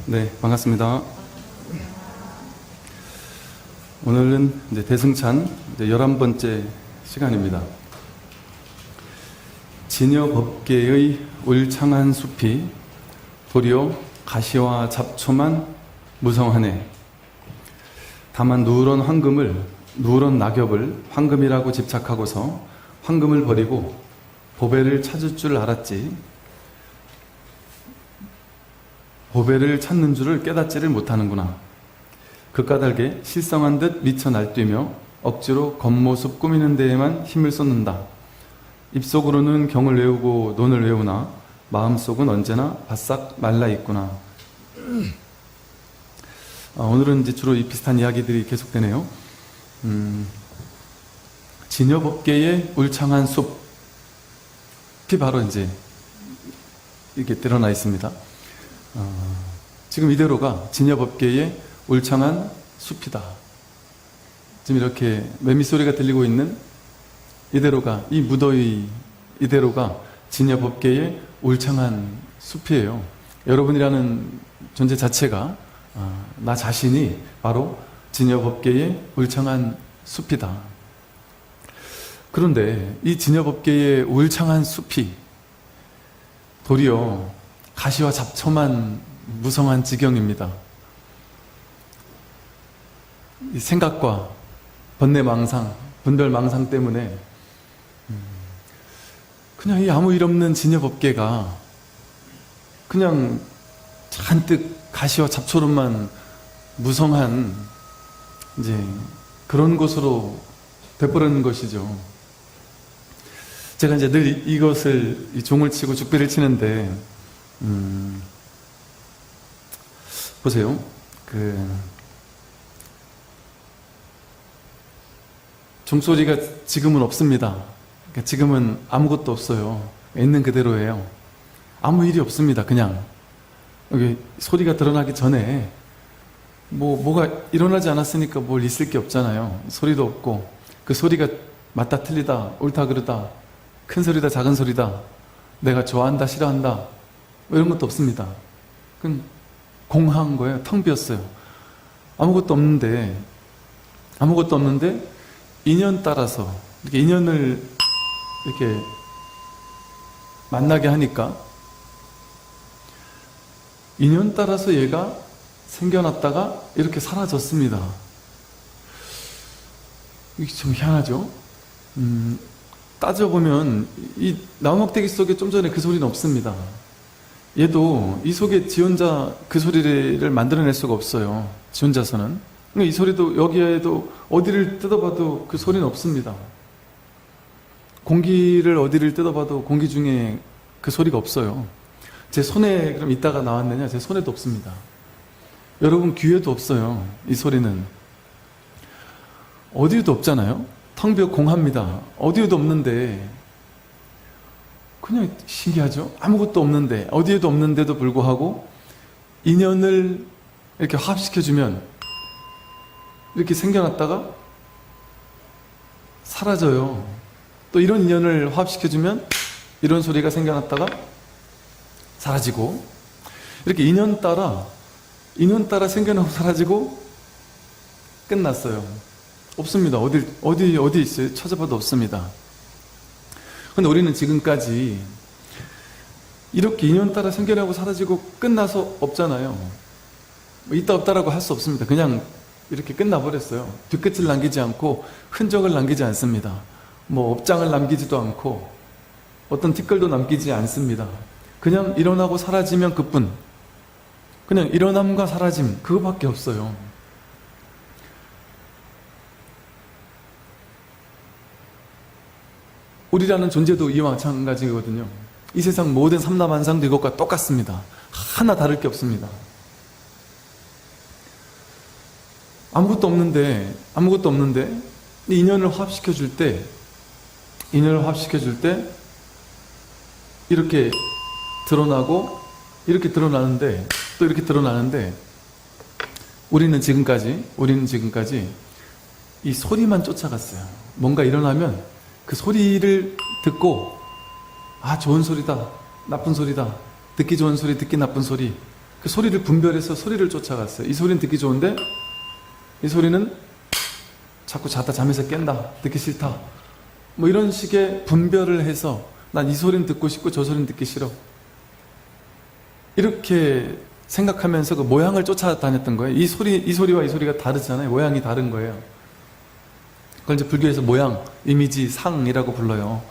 네, 반갑습니다. 오늘은 이제 대승찬 11번째 시간입니다. 진여법계의 울창한 숲이 도리어 가시와 잡초만 무성하네. 다만 누런 낙엽을 황금이라고 집착하고서 황금을 버리고 보배를 찾을 줄 알았지, 보배를 찾는 줄을 깨닫지를 못하는구나. 그 까닭에 실성한 듯 미쳐 날뛰며 억지로 겉모습 꾸미는 데에만 힘을 쏟는다. 입속으로는 경을 외우고 논을 외우나 마음속은 언제나 바싹 말라있구나. 오늘은 이제 주로 이 비슷한 이야기들이 계속되네요. 진여법계의 울창한 숲이 바로 이제 이렇게 드러나 있습니다. 지금 이대로가 진여법계의 울창한 숲이다. 지금 이렇게 매미소리가 들리고 있는 이대로가, 이 무더위 이대로가 진여법계의 울창한 숲이에요. 여러분이라는 존재 자체가, 나 자신이 바로 진여법계의 울창한 숲이다. 그런데 이 진여법계의 울창한 숲이 도리어 가시와 잡초만 무성한 지경입니다. 이 생각과 번뇌망상, 분별망상 때문에 그냥 이 아무 일 없는 진여법계가 그냥 잔뜩 가시와 잡초로만 무성한 이제 그런 곳으로 돼버리는 것이죠. 제가 이제 늘 이것을, 이 종을 치고 죽비를 치는데, 보세요. 종소리가 지금은 없습니다. 그러니까 지금은 아무것도 없어요. 있는 그대로예요. 아무 일이 없습니다. 그냥 여기 소리가 드러나기 전에 뭐가 일어나지 않았으니까 뭘 있을 게 없잖아요. 소리도 없고, 그 소리가 맞다 틀리다, 옳다 그르다, 큰 소리다 작은 소리다, 내가 좋아한다 싫어한다, 뭐 이런 것도 없습니다. 그건 공허한 거예요. 텅 비었어요. 아무것도 없는데 인연 따라서 이렇게 인연을 이렇게 만나게 하니까 인연 따라서 얘가 생겨났다가 이렇게 사라졌습니다. 이게 좀 희한하죠? 따져보면 이 나무막대기 속에 좀 전에 그 소리는 없습니다. 얘도 이 속에 지 혼자 그 소리를 만들어낼 수가 없어요. 지 혼자서는. 이 소리도, 여기에도 어디를 뜯어봐도 그 소리는 없습니다. 공기를 어디를 뜯어봐도 공기 중에 그 소리가 없어요. 제 손에 그럼 이따가 나왔느냐? 제 손에도 없습니다. 여러분 귀에도 없어요. 이 소리는. 어디에도 없잖아요. 텅 비어 공합니다. 어디에도 없는데, 그냥 신기하죠? 아무것도 없는데, 어디에도 없는데도 불구하고 인연을 이렇게 화합시켜주면 이렇게 생겨났다가 사라져요. 또 이런 인연을 화합시켜주면 이런 소리가 생겨났다가 사라지고, 이렇게 인연 따라 생겨나고 사라지고 끝났어요. 없습니다. 어디 있어요? 찾아봐도 없습니다. 근데 우리는 지금까지 이렇게 인연 따라 생겨나고 사라지고 끝나서 없잖아요. 있다 없다라고 할 수 없습니다. 그냥 이렇게 끝나버렸어요. 뒤끝을 남기지 않고 흔적을 남기지 않습니다. 업장을 남기지도 않고 어떤 티끌도 남기지 않습니다. 그냥 일어나고 사라지면 그뿐. 그냥 일어남과 사라짐, 그거밖에 없어요. 우리라는 존재도 이와 마찬가지거든요. 이 세상 모든 삼라만상도 이것과 똑같습니다. 하나 다를 게 없습니다. 아무것도 없는데 인연을 화합시켜 줄 때 이렇게 드러나고 이렇게 드러나는데 또 이렇게 드러나는데, 우리는 지금까지 이 소리만 쫓아갔어요. 뭔가 일어나면 그 소리를 듣고, 좋은 소리다, 나쁜 소리다, 듣기 좋은 소리, 듣기 나쁜 소리, 그 소리를 분별해서 소리를 쫓아갔어요. 이 소리는 듣기 좋은데 이 소리는 자꾸 자다 잠에서 깬다. 듣기 싫다. 뭐 이런 식의 분별을 해서 난 이 소리는 듣고 싶고 저 소리는 듣기 싫어. 이렇게 생각하면서 그 모양을 쫓아다녔던 거예요. 이 소리와 이 소리가 다르잖아요. 모양이 다른 거예요. 그걸 이제 불교에서 모양, 이미지, 상이라고 불러요.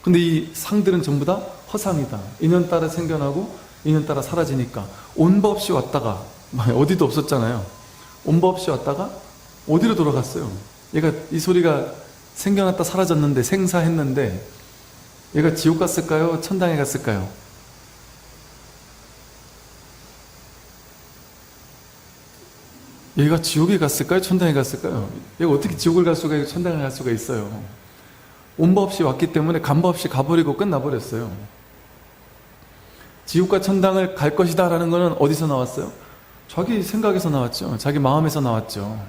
근데 이 상들은 전부 다 허상이다. 인연 따라 생겨나고 인연 따라 사라지니까 온바 없이 왔다가 어디도 없었잖아요. 온바 없이 왔다가 어디로 돌아갔어요? 얘가 이 소리가 생겨났다 사라졌는데 생사했는데 얘가 지옥 갔을까요? 천당에 갔을까요? 얘가 지옥에 갔을까요? 천당에 갔을까요? 얘가 어떻게 지옥을 갈 수가 있고 천당을 갈 수가 있어요? 온바 없이 왔기 때문에 간바 없이 가버리고 끝나버렸어요. 지옥과 천당을 갈 것이다 라는 것은 어디서 나왔어요? 자기 생각에서 나왔죠. 자기 마음에서 나왔죠.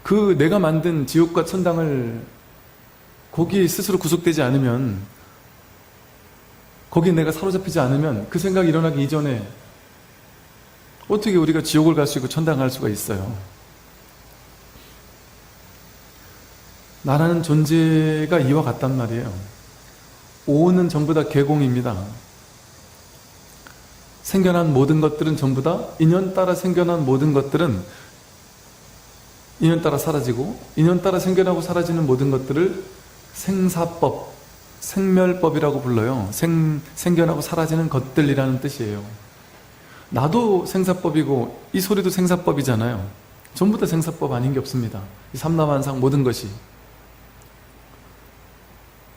그 내가 만든 지옥과 천당을 거기에 스스로 구속되지 않으면, 거기에 내가 사로잡히지 않으면 그 생각이 일어나기 이전에 어떻게 우리가 지옥을 갈 수 있고 천당을 갈 수가 있어요? 나라는 존재가 이와 같단 말이에요. 오는 전부 다 개공입니다. 생겨난 모든 것들은 전부 다 인연 따라 생겨난 모든 것들은 인연 따라 사라지고, 인연 따라 생겨나고 사라지는 모든 것들을 생사법, 생멸법이라고 불러요. 생겨나고 사라지는 것들이라는 뜻이에요. 나도 생사법이고 이 소리도 생사법이잖아요. 전부 다 생사법 아닌 게 없습니다. 이 삼라만상 모든 것이.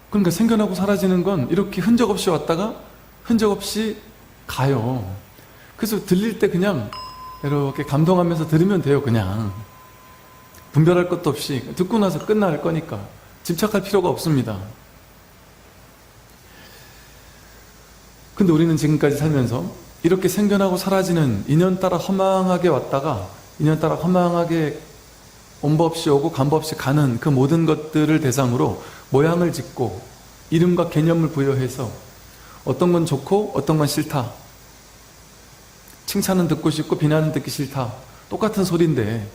그러니까 생겨나고 사라지는 건 이렇게 흔적 없이 왔다가 흔적 없이 가요. 그래서 들릴 때 그냥 이렇게 감동하면서 들으면 돼요. 그냥 분별할 것도 없이 듣고 나서 끝날 거니까 집착할 필요가 없습니다. 근데 우리는 지금까지 살면서 이렇게 생겨나고 사라지는 인연 따라 허망하게 왔다가 인연 따라 허망하게 온바 없이 오고 간바 없이 가는 그 모든 것들을 대상으로 모양을 짓고 이름과 개념을 부여해서 어떤 건 좋고 어떤 건 싫다. 칭찬은 듣고 싶고 비난은 듣기 싫다. 똑같은 소리인데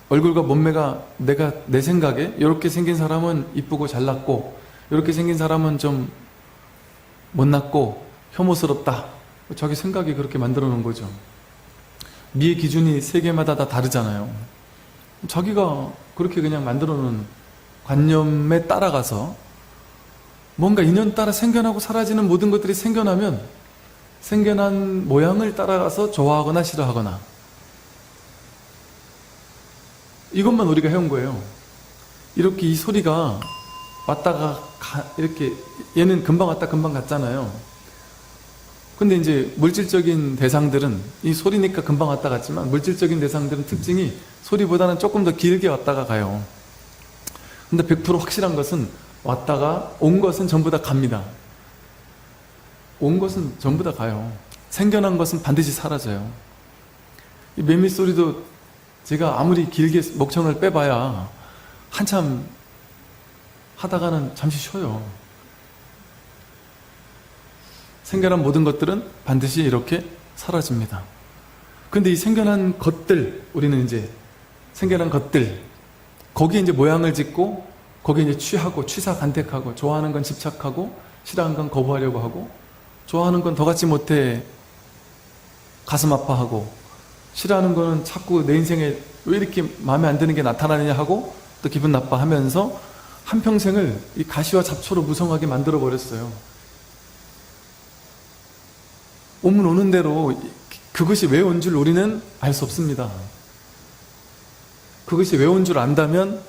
얼굴과 몸매가 내 생각에 이렇게 생긴 사람은 이쁘고 잘났고 이렇게 생긴 사람은 좀 못났고 혐오스럽다. 자기 생각이 그렇게 만들어 놓은 거죠. 미의 기준이 세계마다 다 다르잖아요. 자기가 그렇게 그냥 만들어 놓은 관념에 따라가서 뭔가 인연 따라 생겨나고 사라지는 모든 것들이 생겨나면 생겨난 모양을 따라가서 좋아하거나 싫어하거나, 이것만 우리가 해온 거예요. 이렇게 이 소리가 왔다가 이렇게 얘는 금방 왔다 금방 갔잖아요. 근데 이제 물질적인 대상들은 이 소리니까 금방 왔다 갔지만 물질적인 대상들은 특징이 소리보다는 조금 더 길게 왔다가 가요. 근데 100% 확실한 것은 왔다가 온 것은 전부 다 갑니다. 온 것은 전부 다 가요. 생겨난 것은 반드시 사라져요. 이 매미 소리도 제가 아무리 길게 목청을 빼봐야 한참 하다가는 잠시 쉬어요. 생겨난 모든 것들은 반드시 이렇게 사라집니다. 근데 이 생겨난 것들, 우리는 이제 생겨난 것들, 거기에 이제 모양을 짓고 거기에 이제 취하고 취사간택하고, 좋아하는 건 집착하고 싫어하는 건 거부하려고 하고, 좋아하는 건 더 갖지 못해 가슴 아파하고, 싫어하는 거는 자꾸 내 인생에 왜 이렇게 마음에 안 드는 게 나타나느냐 하고 또 기분 나빠하면서 한평생을 이 가시와 잡초로 무성하게 만들어 버렸어요. 오면 오는 대로 그것이 왜 온 줄 우리는 알 수 없습니다. 그것이 왜 온 줄 안다면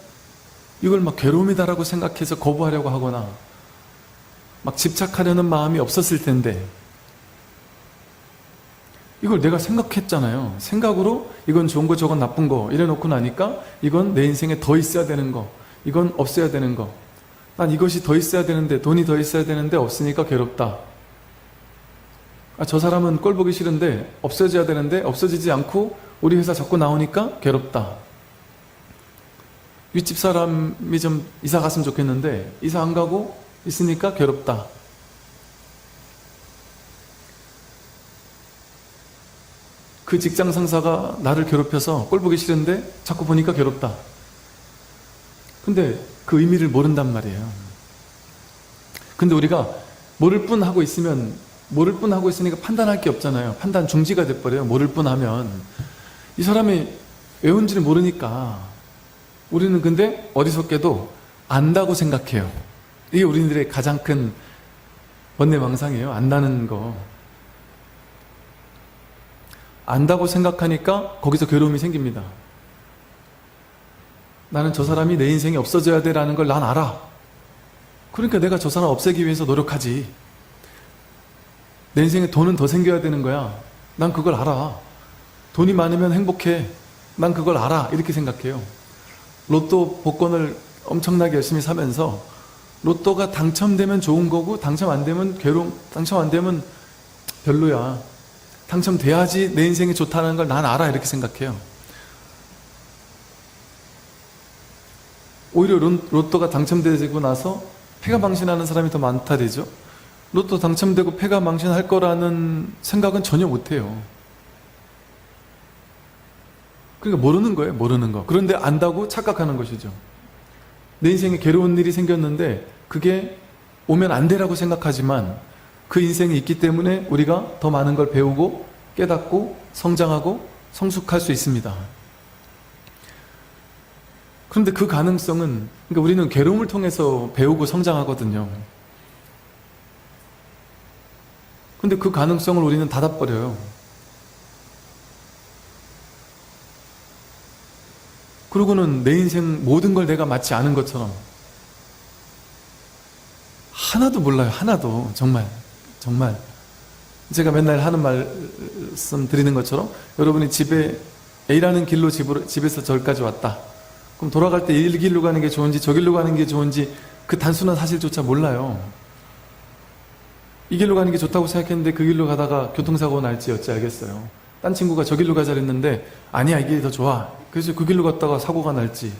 이걸 막 괴로움이다라고 생각해서 거부하려고 하거나 막 집착하려는 마음이 없었을 텐데, 이걸 내가 생각했잖아요. 생각으로 이건 좋은 거 저건 나쁜 거 이래놓고 나니까 이건 내 인생에 더 있어야 되는 거, 이건 없어야 되는 거, 난 이것이 더 있어야 되는데, 돈이 더 있어야 되는데 없으니까 괴롭다. 저 사람은 꼴 보기 싫은데 없어져야 되는데 없어지지 않고 우리 회사 자꾸 나오니까 괴롭다. 윗집 사람이 좀 이사 갔으면 좋겠는데 이사 안 가고 있으니까 괴롭다. 그 직장 상사가 나를 괴롭혀서 꼴 보기 싫은데 자꾸 보니까 괴롭다. 근데 그 의미를 모른단 말이에요. 근데 우리가 모를 뿐 하고 있으면, 모를 뿐 하고 있으니까 판단할 게 없잖아요. 판단 중지가 돼버려요. 모를 뿐 하면. 이 사람이 왜 온지를 모르니까 우리는 근데 어리석게도 안다고 생각해요. 이게 우리들의 가장 큰 번뇌망상이에요. 안다는 거. 안다고 생각하니까 거기서 괴로움이 생깁니다. 나는 저 사람이 내 인생에 없어져야 돼라는 걸 난 알아. 그러니까 내가 저 사람 없애기 위해서 노력하지. 내 인생에 돈은 더 생겨야 되는 거야. 난 그걸 알아. 돈이 많으면 행복해. 난 그걸 알아. 이렇게 생각해요. 로또 복권을 엄청나게 열심히 사면서 로또가 당첨되면 좋은 거고 당첨 안 되면 괴로움, 당첨 안 되면 별로야. 당첨돼야지 내 인생이 좋다는 걸 난 알아. 이렇게 생각해요. 오히려 로또가 당첨되고 나서 패가 망신하는 사람이 더 많다 되죠. 로또 당첨되고 패가 망신할 거라는 생각은 전혀 못해요. 그러니까 모르는 거예요. 모르는 거. 그런데 안다고 착각하는 것이죠. 내 인생에 괴로운 일이 생겼는데 그게 오면 안 되라고 생각하지만 그 인생이 있기 때문에 우리가 더 많은 걸 배우고 깨닫고 성장하고 성숙할 수 있습니다. 그런데 그 가능성은, 그러니까 우리는 괴로움을 통해서 배우고 성장하거든요. 근데 그 가능성을 우리는 닫아버려요. 그러고는 내 인생 모든 걸 내가 마치 아는 것처럼 하나도 몰라요. 하나도. 정말 제가 맨날 하는 말씀 드리는 것처럼 여러분이 집에 A라는 길로 집에서 절까지 왔다. 그럼 돌아갈 때 이 길로 가는 게 좋은지 저 길로 가는 게 좋은지 그 단순한 사실조차 몰라요. 이 길로 가는 게 좋다고 생각했는데 그 길로 가다가 교통사고가 날지 어찌 알겠어요. 딴 친구가 저 길로 가자 그랬는데 아니야, 이 길이 더 좋아. 그래서 그 길로 갔다가 사고가 날지.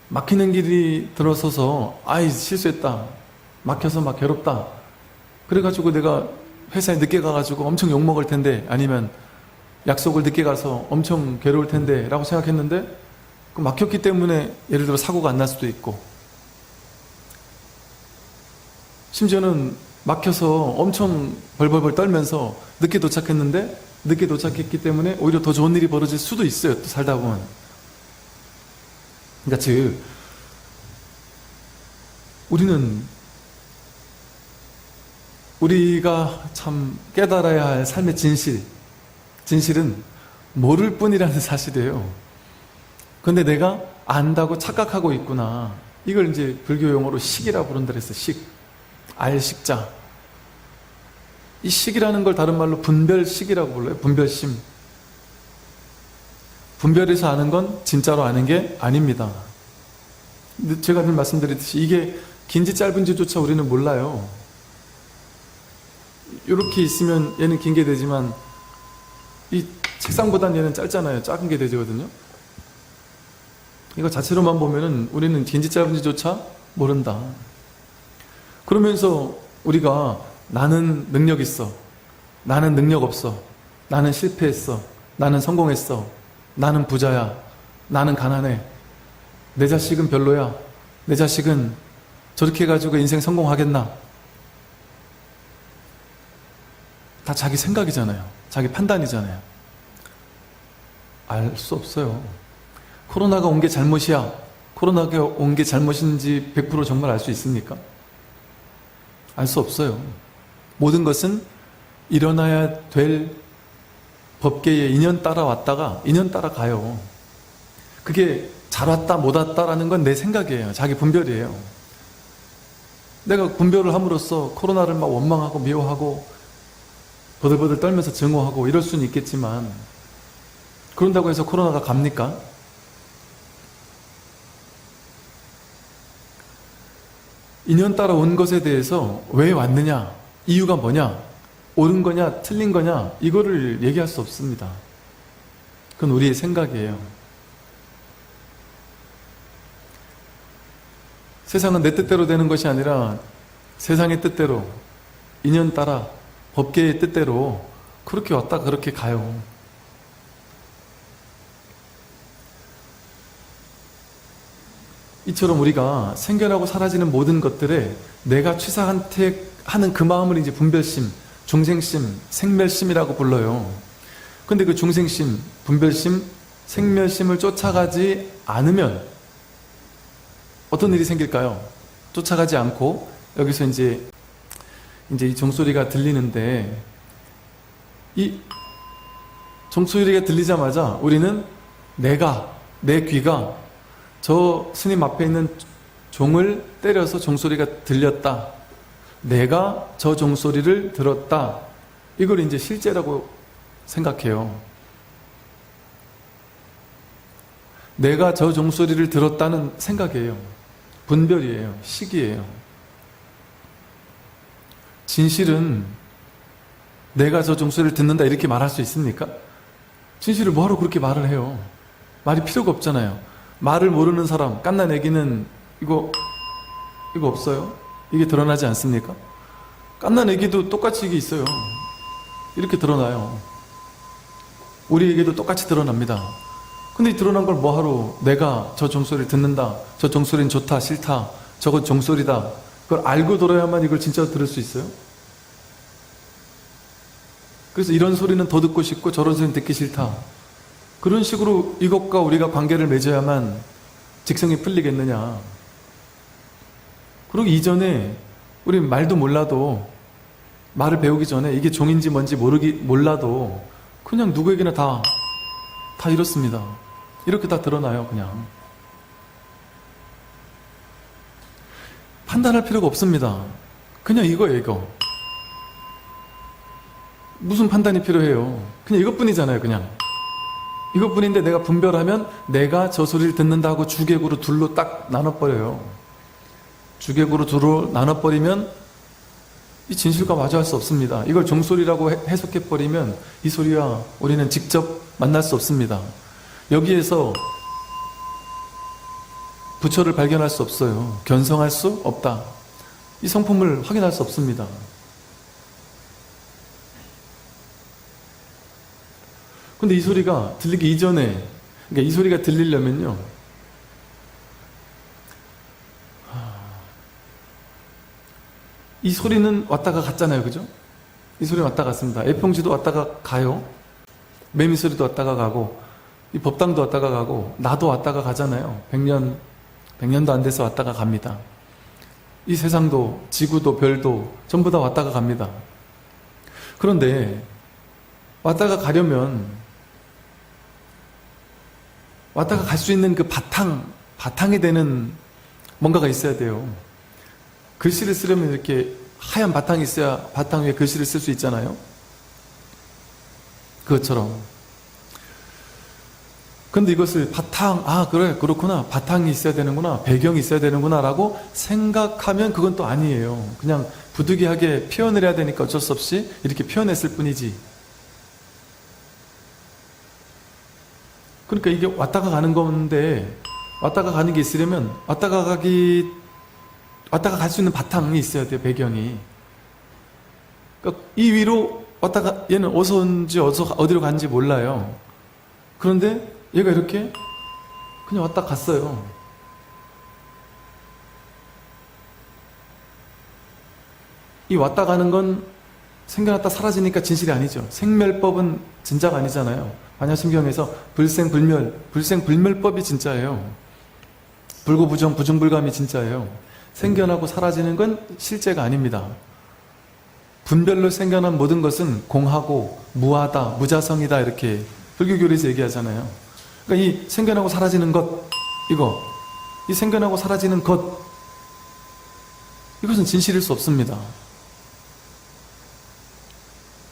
막히는 길이 들어서서 아이 실수했다. 막혀서 막 괴롭다. 그래가지고 내가 회사에 늦게 가가지고 엄청 욕먹을 텐데, 아니면 약속을 늦게 가서 엄청 괴로울 텐데 라고 생각했는데 막혔기 때문에 예를 들어 사고가 안 날 수도 있고, 심지어는 막혀서 엄청 벌벌벌 떨면서 늦게 도착했는데 늦게 도착했기 때문에 오히려 더 좋은 일이 벌어질 수도 있어요. 또 살다 보면. 그러니까 즉 우리가 참 깨달아야 할 삶의 진실은 모를 뿐이라는 사실이에요. 근데 내가 안다고 착각하고 있구나. 이걸 이제 불교 용어로 식이라 부른다 그랬어요. 식. 알식자. 이 식이라는 걸 다른 말로 분별식이라고 불러요. 분별심. 분별해서 아는 건 진짜로 아는 게 아닙니다. 제가 늘 말씀드렸듯이 이게 긴지 짧은지조차 우리는 몰라요. 이렇게 있으면 얘는 긴 게 되지만 이 책상보단 얘는 짧잖아요. 작은 게 되거든요. 이거 자체로만 보면은 우리는 긴지 짧은지조차 모른다. 그러면서 우리가 나는 능력 있어, 나는 능력 없어, 나는 실패했어, 나는 성공했어, 나는 부자야, 나는 가난해, 내 자식은 별로야, 내 자식은 저렇게 해가지고 인생 성공하겠나. 다 자기 생각이잖아요. 자기 판단이잖아요. 알 수 없어요. 코로나가 온 게 잘못이야, 코로나가 온 게 잘못인지 100% 정말 알 수 있습니까? 알 수 없어요. 모든 것은 일어나야 될 법계의 인연 따라 왔다가 인연 따라 가요. 그게 잘 왔다 못 왔다라는 건 내 생각이에요. 자기 분별이에요. 내가 분별을 함으로써 코로나를 막 원망하고 미워하고 버들버들 떨면서 증오하고 이럴 수는 있겠지만, 그런다고 해서 코로나가 갑니까? 인연 따라 온 것에 대해서 왜 왔느냐, 이유가 뭐냐, 옳은 거냐 틀린 거냐, 이거를 얘기할 수 없습니다. 그건 우리의 생각이에요. 세상은 내 뜻대로 되는 것이 아니라 세상의 뜻대로, 인연 따라 법계의 뜻대로 그렇게 왔다 그렇게 가요. 이처럼 우리가 생겨나고 사라지는 모든 것들에 내가 취사한택하는 그 마음을 이제 분별심, 중생심, 생멸심이라고 불러요. 근데 그 중생심, 분별심, 생멸심을 쫓아가지 않으면 어떤 일이 생길까요? 쫓아가지 않고 여기서 이제 이 종소리가 들리는데, 이 종소리가 들리자마자 우리는 내 귀가 저 스님 앞에 있는 종을 때려서 종소리가 들렸다, 내가 저 종소리를 들었다, 이걸 이제 실제라고 생각해요. 내가 저 종소리를 들었다는 생각이에요. 분별이에요. 식이에요. 진실은 내가 저 종소리를 듣는다 이렇게 말할 수 있습니까? 진실을 뭐하러 그렇게 말을 해요? 말이 필요가 없잖아요. 말을 모르는 사람, 깐난 애기는 이거 없어요? 이게 드러나지 않습니까? 깐난 애기도 똑같이 이게 있어요. 이렇게 드러나요. 우리에게도 똑같이 드러납니다. 근데 이 드러난 걸 뭐하러 내가 저 종소리를 듣는다, 저 종소리는 좋다, 싫다, 저건 종소리다, 그걸 알고 들어야만 이걸 진짜 들을 수 있어요? 그래서 이런 소리는 더 듣고 싶고 저런 소리는 듣기 싫다, 그런 식으로 이것과 우리가 관계를 맺어야만 직성이 풀리겠느냐. 그리고 이전에 우리 말도 몰라도, 말을 배우기 전에 이게 종인지 뭔지 몰라도 그냥 누구에게나 다 이렇습니다. 이렇게 다 드러나요. 그냥 판단할 필요가 없습니다. 그냥 이거예요. 이거 무슨 판단이 필요해요? 그냥 이것뿐이잖아요. 그냥 이것뿐인데 내가 분별하면 내가 저 소리를 듣는다 하고 주객으로 둘로 딱 나눠버려요. 주객으로 둘로 나눠버리면 이 진실과 마주할 수 없습니다. 이걸 종소리라고 해석해버리면 이 소리와 우리는 직접 만날 수 없습니다. 여기에서 부처를 발견할 수 없어요. 견성할 수 없다. 이 성품을 확인할 수 없습니다. 근데 이 소리가 들리기 이전에, 그러니까 이 소리가 들리려면요, 이 소리는 왔다가 갔잖아요. 그죠? 이 소리는 왔다 갔습니다. 애평지도 왔다가 가요. 매미소리도 왔다가 가고, 이 법당도 왔다가 가고, 나도 왔다가 가잖아요. 100년도 안 돼서 왔다가 갑니다. 이 세상도, 지구도, 별도 전부 다 왔다가 갑니다. 그런데 왔다가 가려면 왔다가 갈 수 있는 그 바탕이 되는 뭔가가 있어야 돼요. 글씨를 쓰려면 이렇게 하얀 바탕이 있어야 바탕 위에 글씨를 쓸 수 있잖아요. 그것처럼. 근데 이것을 그래, 그렇구나. 바탕이 있어야 되는구나. 배경이 있어야 되는구나. 라고 생각하면 그건 또 아니에요. 그냥 부득이하게 표현을 해야 되니까 어쩔 수 없이 이렇게 표현했을 뿐이지. 그러니까 이게 왔다가 가는 건데, 왔다가 가는 게 있으려면 왔다가 갈 수 있는 바탕이 있어야 돼요. 배경이. 그러니까 이 위로 왔다가, 얘는 어디서 온지 어디로 간지 몰라요. 그런데 얘가 이렇게 그냥 왔다 갔어요. 이 왔다 가는 건 생겨났다 사라지니까 진실이 아니죠. 생멸법은 진짜가 아니잖아요. 반야심경에서 불생불멸법이 진짜예요. 불고부정, 부정불감이 진짜예요. 생겨나고 사라지는 건 실제가 아닙니다. 분별로 생겨난 모든 것은 공하고 무하다, 무자성이다, 이렇게 불교교리에서 얘기하잖아요. 그러니까 이 생겨나고 사라지는 것, 이 생겨나고 사라지는 것, 이것은 진실일 수 없습니다.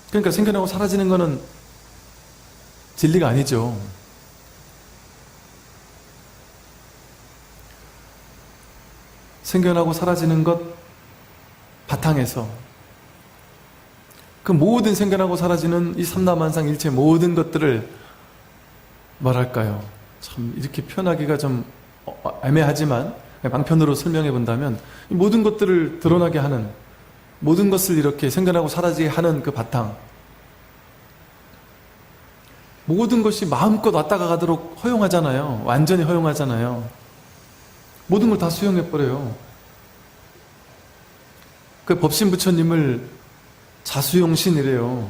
그러니까 생겨나고 사라지는 것은 진리가 아니죠. 생겨나고 사라지는 것 바탕에서 그 모든 생겨나고 사라지는 이 삼라만상 일체 모든 것들을 뭐랄까요, 참 이렇게 표현하기가 좀 애매하지만 방편으로 설명해 본다면 이 모든 것들을 드러나게 하는, 모든 것을 이렇게 생겨나고 사라지게 하는 그 바탕, 모든 것이 마음껏 왔다가 가도록 허용하잖아요. 완전히 허용하잖아요. 모든 걸 다 수용해버려요. 그 법신 부처님을 자수용신이래요.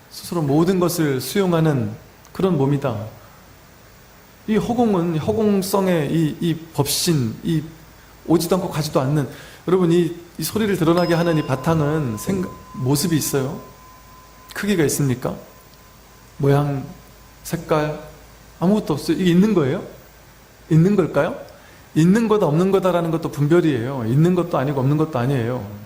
스스로 모든 것을 수용하는 그런 몸이다. 이 허공은, 허공성의 이 법신, 이 오지도 않고 가지도 않는, 여러분 이 소리를 드러나게 하는 이 바탕은 모습이 있어요? 크기가 있습니까? 모양, 색깔, 아무것도 없어요. 이게 있는 거예요? 있는 걸까요? 있는 거다 없는 거다라는 것도 분별이에요. 있는 것도 아니고 없는 것도 아니에요.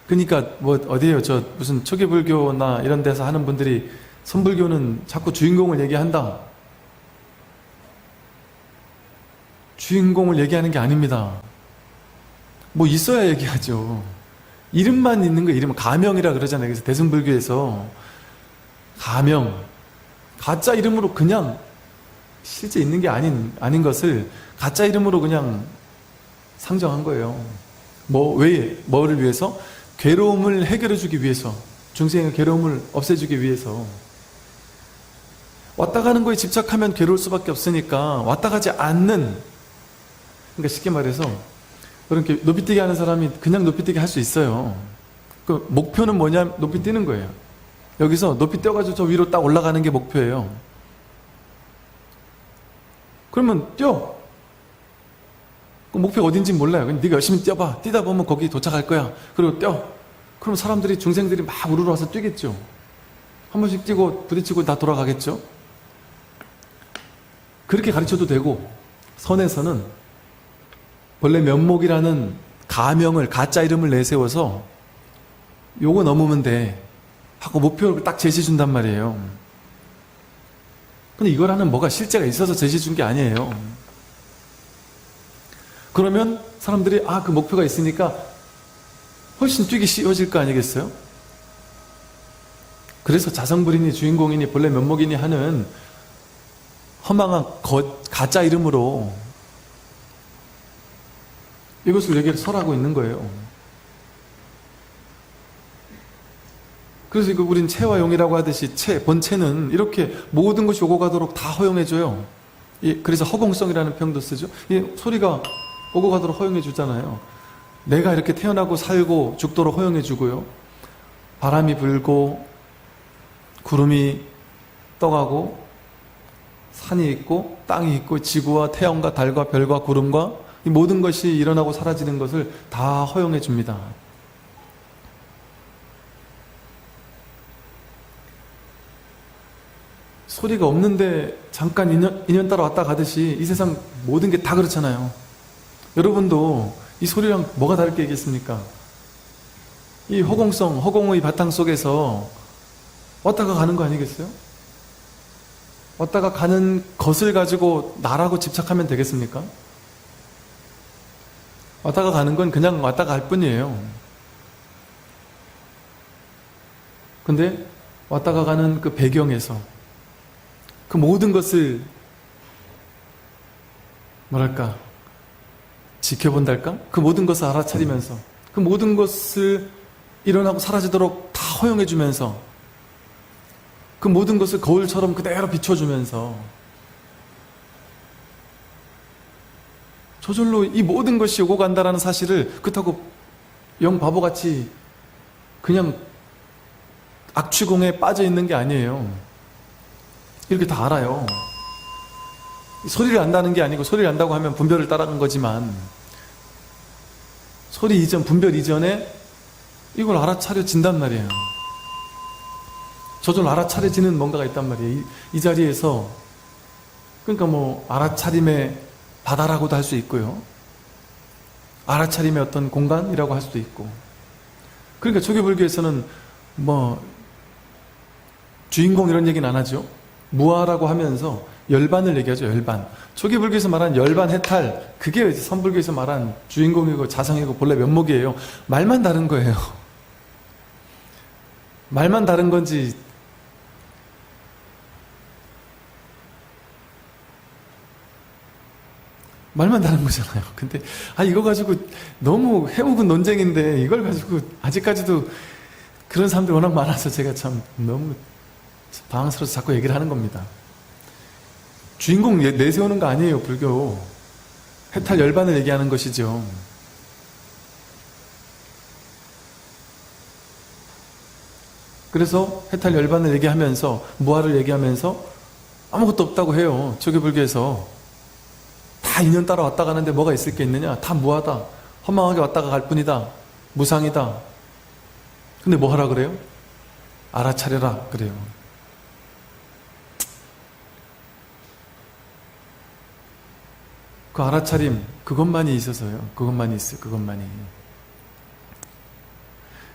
그러니까 뭐 어디에요? 저 무슨 초기불교나 이런 데서 하는 분들이 선불교는 자꾸 주인공을 얘기한다. 주인공을 얘기하는 게 아닙니다. 뭐 있어야 얘기하죠. 이름만 있는 거, 이름은 가명이라 그러잖아요. 그래서 대승불교에서 가명, 가짜 이름으로 그냥 실제 있는 게 아닌 것을 가짜 이름으로 그냥 상정한 거예요. 뭐를 위해서? 괴로움을 해결해 주기 위해서, 중생의 괴로움을 없애주기 위해서. 왔다 가는 거에 집착하면 괴로울 수밖에 없으니까 왔다 가지 않는, 그러니까 쉽게 말해서 그렇게 높이뛰기 하는 사람이 그냥 높이뛰기 할 수 있어요. 그 목표는 뭐냐? 높이 뛰는 거예요. 여기서 높이 뛰어가지고 저 위로 딱 올라가는 게 목표예요. 그러면 뛰어. 그 목표가 어딘지 몰라요. 그냥 네가 열심히 뛰어봐. 뛰다 보면 거기 도착할 거야. 그리고 뛰어. 그럼 사람들이, 중생들이 막 우르르 와서 뛰겠죠. 한 번씩 뛰고 부딪히고 다 돌아가겠죠. 그렇게 가르쳐도 되고, 선에서는 본래 면목이라는 가명을, 가짜 이름을 내세워서 요거 넘으면 돼 하고 목표를 딱 제시해 준단 말이에요. 근데 이걸 하는 뭐가 실제가 있어서 제시해 준 게 아니에요. 그러면 사람들이 그 목표가 있으니까 훨씬 뛰기 쉬워질 거 아니겠어요? 그래서 자성불이니 주인공이니 본래 면목이니 하는 허망한 가짜 이름으로 이것을 여기에 설하고 있는 거예요. 그래서 우린 체와 용이라고 하듯이 본체는 이렇게 모든 것이 오고 가도록 다 허용해줘요. 그래서 허공성이라는 표현도 쓰죠. 이 소리가 오고 가도록 허용해 주잖아요. 내가 이렇게 태어나고 살고 죽도록 허용해 주고요. 바람이 불고 구름이 떠가고 산이 있고 땅이 있고 지구와 태양과 달과 별과 구름과 이 모든 것이 일어나고 사라지는 것을 다 허용해 줍니다. 소리가 없는데 잠깐 인연 따라 왔다 가듯이 이 세상 모든 게 다 그렇잖아요. 여러분도 이 소리랑 뭐가 다를 게 있겠습니까? 이 허공성, 허공의 바탕 속에서 왔다가 가는 거 아니겠어요? 왔다가 가는 것을 가지고 나라고 집착하면 되겠습니까? 왔다가 가는 건 그냥 왔다가 갈 뿐이에요. 근데 왔다가 가는 그 배경에서 그 모든 것을 뭐랄까 지켜본달까? 그 모든 것을 알아차리면서 그 모든 것을 일어나고 사라지도록 다 허용해주면서 그 모든 것을 거울처럼 그대로 비춰주면서 저절로 이 모든 것이 오고 간다라는 사실을 그렇다고 영 바보같이 그냥 악취공에 빠져 있는 게 아니에요. 이렇게 다 알아요. 소리를 안다는 게 아니고, 소리를 안다고 하면 분별을 따라간 거지만 소리 이전, 분별 이전에 이걸 알아차려진단 말이에요. 저절로 알아차려지는 뭔가가 있단 말이에요. 이 자리에서. 그러니까 뭐 알아차림의 바다라고도 할 수 있고요, 알아차림의 어떤 공간이라고 할 수도 있고. 그러니까 초기불교에서는 뭐 주인공 이런 얘기는 안 하죠. 무아라고 하면서 열반을 얘기하죠. 열반. 초기불교에서 말한 열반 해탈, 그게 선불교에서 말한 주인공이고 자성이고 본래 면목이에요. 말만 다른 거예요. 말만 다른 건지 말만 다른 거잖아요. 근데 이거 가지고 너무 해묵은 논쟁인데 이걸 가지고 아직까지도 그런 사람들이 워낙 많아서 제가 참 너무 당황스러워서 자꾸 얘기를 하는 겁니다. 주인공 내세우는 거 아니에요, 불교. 해탈 열반을 얘기하는 것이죠. 그래서 해탈 열반을 얘기하면서 무아를 얘기하면서 아무것도 없다고 해요. 초기불교에서. 다 인연 따라 왔다 가는데 뭐가 있을 게 있느냐? 다 무아다. 허망하게 왔다가 갈 뿐이다. 무상이다. 근데 뭐 하라 그래요? 알아차려라 그래요. 그 알아차림, 그것만이 있어서요. 그것만이 있어요. 그것만이.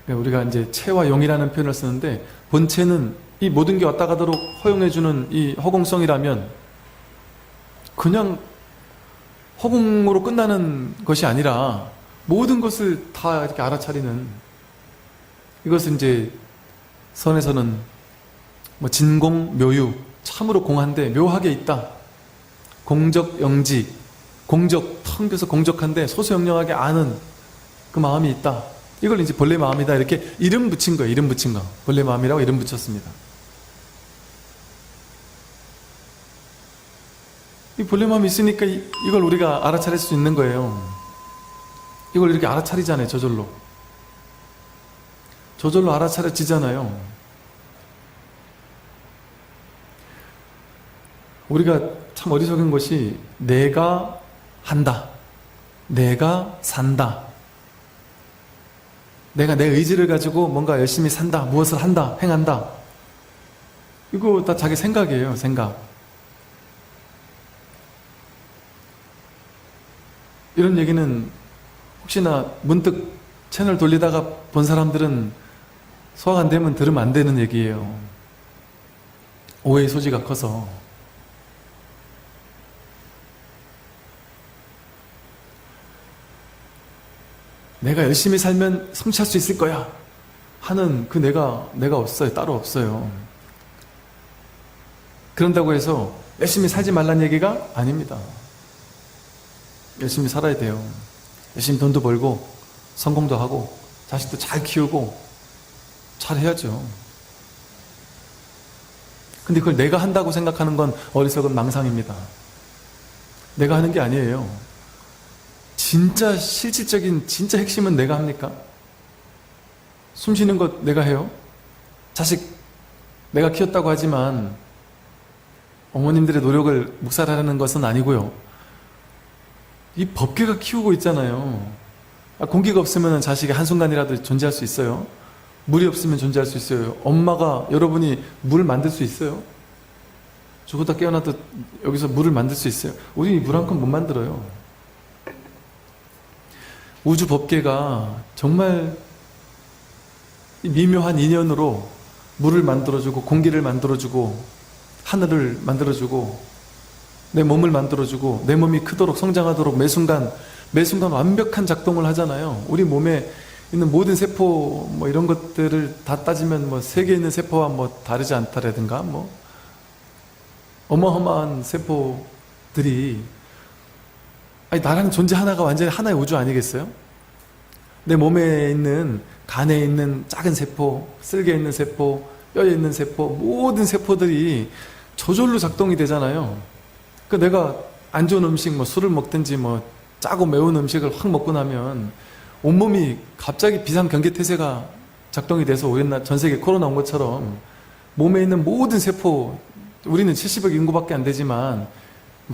우리가 이제 체와 용이라는 표현을 쓰는데, 본체는 이 모든 게 왔다 가도록 허용해주는 이 허공성이라면, 그냥 허공으로 끝나는 것이 아니라, 모든 것을 다 이렇게 알아차리는, 이것을 이제 선에서는 뭐 진공, 묘유, 참으로 공한데 묘하게 있다. 공적, 영지, 공적, 텅 비어서 공적한데 소소영령하게 아는 그 마음이 있다. 이걸 이제 본래 마음이다. 이렇게 이름 붙인 거예요. 이름 붙인 거. 본래 마음이라고 이름 붙였습니다. 이 본래 마음이 있으니까 이걸 우리가 알아차릴 수 있는 거예요. 이걸 이렇게 알아차리잖아요. 저절로. 저절로 알아차려지잖아요. 우리가 참 어리석은 것이 내가 한다. 내가 산다. 내가 내 의지를 가지고 뭔가 열심히 산다. 무엇을 한다. 행한다. 이거 다 자기 생각이에요. 생각. 이런 얘기는 혹시나 문득 채널 돌리다가 본 사람들은 소화가 안 되면 들으면 안 되는 얘기예요. 오해의 소지가 커서. 내가 열심히 살면 성취할 수 있을 거야 하는 그 내가 없어요. 따로 없어요. 그런다고 해서 열심히 살지 말란 얘기가 아닙니다. 열심히 살아야 돼요. 열심히 돈도 벌고 성공도 하고 자식도 잘 키우고 잘 해야죠. 근데 그걸 내가 한다고 생각하는 건 어리석은 망상입니다. 내가 하는 게 아니에요. 진짜 실질적인 진짜 핵심은 내가 합니까? 숨 쉬는 것 내가 해요? 자식 내가 키웠다고 하지만 어머님들의 노력을 묵살하려는 것은 아니고요. 이 법계가 키우고 있잖아요. 공기가 없으면 자식이 한순간이라도 존재할 수 있어요. 물이 없으면 존재할 수 있어요. 엄마가 여러분이 물을 만들 수 있어요. 죽었다 깨어나도 여기서 물을 만들 수 있어요. 우리 물 한 컵 못 만들어요. 우주 법계가 정말 미묘한 인연으로 물을 만들어주고 공기를 만들어주고 하늘을 만들어주고 내 몸을 만들어주고 내 몸이 크도록 성장하도록 매 순간 완벽한 작동을 하잖아요. 우리 몸에 있는 모든 세포 뭐 이런 것들을 다 따지면 뭐 세계에 있는 세포와 뭐 다르지 않다라든가 뭐 어마어마한 세포들이 아니 나라는 존재 하나가 완전히 하나의 우주 아니겠어요? 내 몸에 있는 간에 있는 작은 세포, 쓸개에 있는 세포, 뼈에 있는 세포 모든 세포들이 저절로 작동이 되잖아요. 그 내가 안 좋은 음식 뭐 술을 먹든지 뭐 짜고 매운 음식을 확 먹고 나면 온몸이 갑자기 비상경계태세가 작동이 돼서 우리나라 전 세계 코로나 온 것처럼 몸에 있는 모든 세포 우리는 70억 인구밖에 안 되지만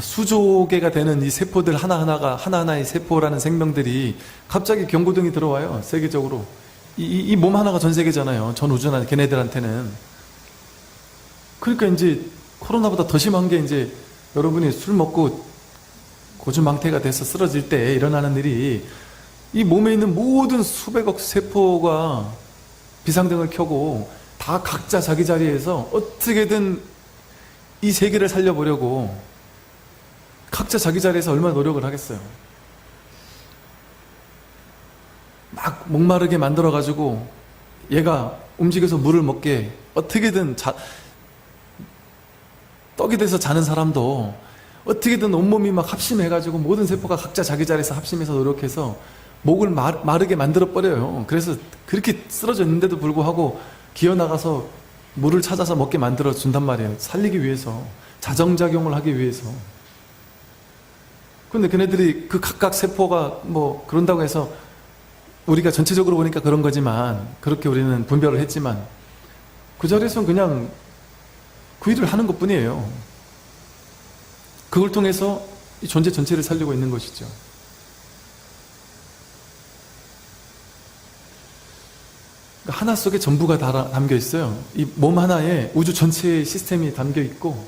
수조 개가 되는 이 세포들 하나하나의 세포라는 생명들이 갑자기 경고등이 들어와요. 세계적으로. 이 몸 하나가 전 세계잖아요. 전 우주나 걔네들한테는. 그러니까 이제 코로나보다 더 심한 게 이제 여러분이 술 먹고 고주망태가 돼서 쓰러질 때 일어나는 일이 이 몸에 있는 모든 수백억 세포가 비상등을 켜고 다 각자 자기 자리에서 어떻게든 이 세계를 살려보려고 각자 자기 자리에서 얼마나 노력을 하겠어요. 막 목마르게 만들어가지고 얘가 움직여서 물을 먹게 어떻게든 떡이 돼서 자는 사람도 어떻게든 온몸이 막 합심해가지고 모든 세포가 각자 자기 자리에서 합심해서 노력해서 목을 마르게 만들어버려요. 그래서 그렇게 쓰러져 있는데도 불구하고 기어나가서 물을 찾아서 먹게 만들어 준단 말이에요. 살리기 위해서, 자정작용을 하기 위해서. 근데 걔네들이 그 각각 세포가 뭐 그런다고 해서 우리가 전체적으로 보니까 그런 거지만, 그렇게 우리는 분별을 했지만 그 자리에서는 그냥 그 일을 하는 것 뿐이에요. 그걸 통해서 이 존재 전체를 살리고 있는 것이죠. 하나 속에 전부가 담겨 있어요. 이 몸 하나에 우주 전체의 시스템이 담겨 있고,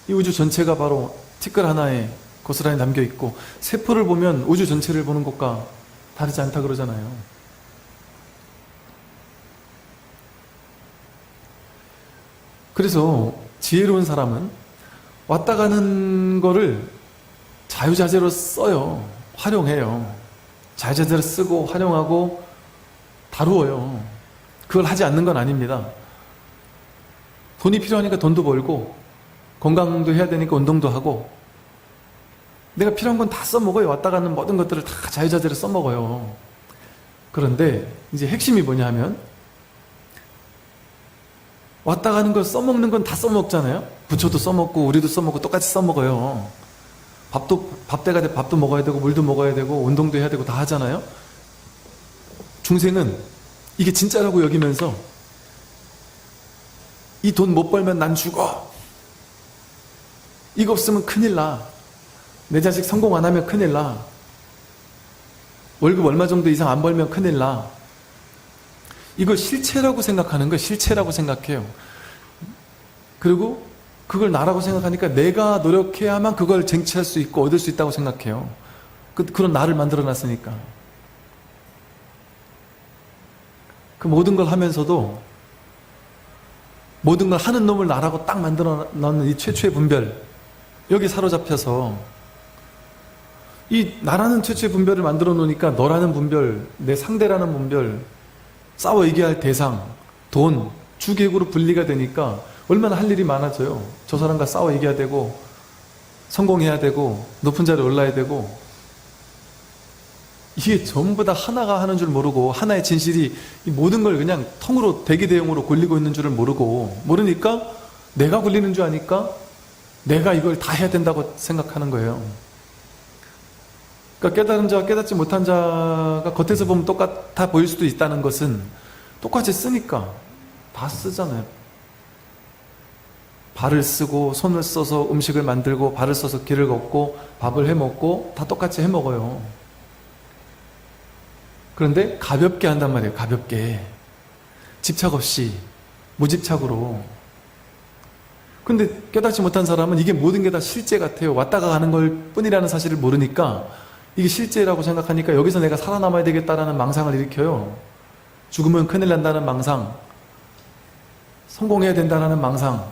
이 우주 전체가 바로 티끌 하나에 고스란히 담겨 있고, 세포를 보면 우주 전체를 보는 것과 다르지 않다 그러잖아요. 그래서 지혜로운 사람은 왔다 가는 거를 자유자재로 써요. 활용해요. 자유자재로 쓰고 활용하고 다루어요. 그걸 하지 않는 건 아닙니다. 돈이 필요하니까 돈도 벌고, 건강도 해야 되니까 운동도 하고, 내가 필요한 건 다 써먹어요. 왔다 가는 모든 것들을 다 자유자재로 써먹어요. 그런데 이제 핵심이 뭐냐 하면, 왔다 가는 걸 써먹는 건 다 써먹잖아요. 부처도 써먹고 우리도 써먹고 똑같이 써먹어요. 밥때가 돼 밥도 먹어야 되고 물도 먹어야 되고 운동도 해야 되고 다 하잖아요. 중생은 이게 진짜라고 여기면서 이 돈 못 벌면 난 죽어. 이거 없으면 큰일 나. 내 자식 성공 안 하면 큰일 나. 월급 얼마 정도 이상 안 벌면 큰일 나. 이걸 실체라고 생각하는 거예요. 실체라고 생각해요. 그리고 그걸 나라고 생각하니까 내가 노력해야만 그걸 쟁취할 수 있고 얻을 수 있다고 생각해요. 그런 나를 만들어 놨으니까. 그 모든 걸 하면서도 모든 걸 하는 놈을 나라고 딱 만들어 놓는 이 최초의 분별, 여기 사로잡혀서 이 나라는 최초의 분별을 만들어 놓으니까 너라는 분별, 내 상대라는 분별, 싸워 이겨야 할 대상, 돈, 주객으로 분리가 되니까 얼마나 할 일이 많아져요. 저 사람과 싸워 이겨야 되고 성공해야 되고 높은 자리에 올라야 되고, 이게 전부 다 하나가 하는 줄 모르고 하나의 진실이 이 모든 걸 그냥 통으로 대기대용으로 굴리고 있는 줄을 모르니까 내가 굴리는 줄 아니까 내가 이걸 다 해야 된다고 생각하는 거예요. 그러니까 깨달은 자와 깨닫지 못한 자가 겉에서 보면 똑같아 보일 수도 있다는 것은 똑같이 쓰니까 다 쓰잖아요. 발을 쓰고 손을 써서 음식을 만들고 발을 써서 길을 걷고 밥을 해먹고 다 똑같이 해먹어요. 그런데 가볍게 한단 말이에요. 가볍게. 집착 없이 무집착으로. 근데 깨닫지 못한 사람은 이게 모든 게 다 실제 같아요. 왔다가 가는 걸 뿐이라는 사실을 모르니까 이게 실제라고 생각하니까 여기서 내가 살아남아야 되겠다라는 망상을 일으켜요. 죽으면 큰일 난다는 망상, 성공해야 된다는 망상.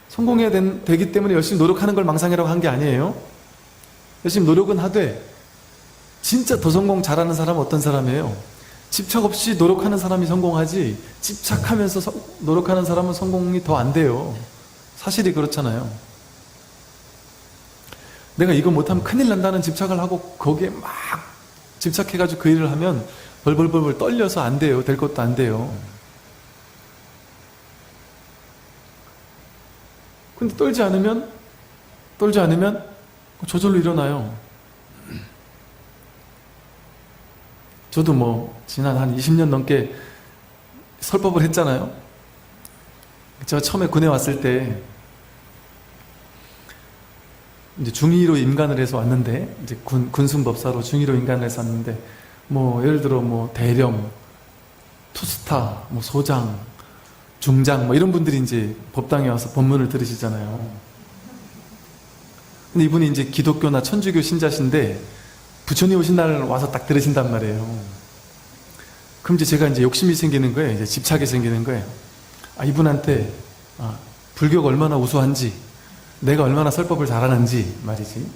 성공해야 되기 때문에 열심히 노력하는 걸 망상이라고 한 게 아니에요. 열심히 노력은 하되 진짜 더 성공 잘하는 사람은 어떤 사람이에요? 집착 없이 노력하는 사람이 성공하지, 집착하면서 노력하는 사람은 성공이 더 안 돼요. 사실이 그렇잖아요. 내가 이거 못하면 큰일 난다는 집착을 하고 거기에 막 집착해가지고 그 일을 하면 벌벌벌벌 떨려서 안 돼요. 될 것도 안 돼요. 근데 떨지 않으면 저절로 일어나요. 저도 뭐 지난 한 20년 넘게 설법을 했잖아요. 제가 처음에 군에 왔을 때 이제 중위로 임관을 해서 왔는데, 이제 군순법사로 중위로 임관을 해서 왔는데, 뭐 예를 들어 뭐 대령, 투스타, 뭐 소장, 중장 뭐 이런 분들이 이제 법당에 와서 법문을 들으시잖아요. 근데 이분이 이제 기독교나 천주교 신자신데 부처님 오신 날 와서 딱 들으신단 말이에요. 그럼 이제 제가 이제 욕심이 생기는 거예요. 이제 집착이 생기는 거예요. 이분한테 불교가 얼마나 우수한지, 내가 얼마나 설법을 잘하는지 말이지.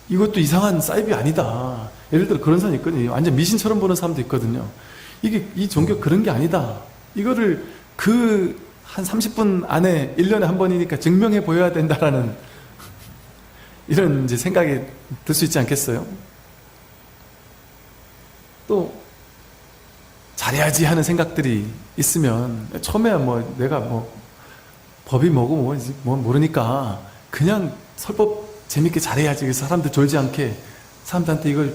이것도 이상한 사이비 아니다. 예를 들어 그런 사람이 있거든요. 완전 미신처럼 보는 사람도 있거든요. 이 종교 그런 게 아니다. 이거를 한 30분 안에 1년에 한 번이니까 증명해 보여야 된다라는 이런 이제 생각이 들 수 있지 않겠어요? 또 잘해야지 하는 생각들이 있으면 처음에야 뭐 내가 뭐 법이 뭐고 뭐 모르니까 그냥 설법 재밌게 잘해야지, 사람들 졸지 않게 사람들한테 이걸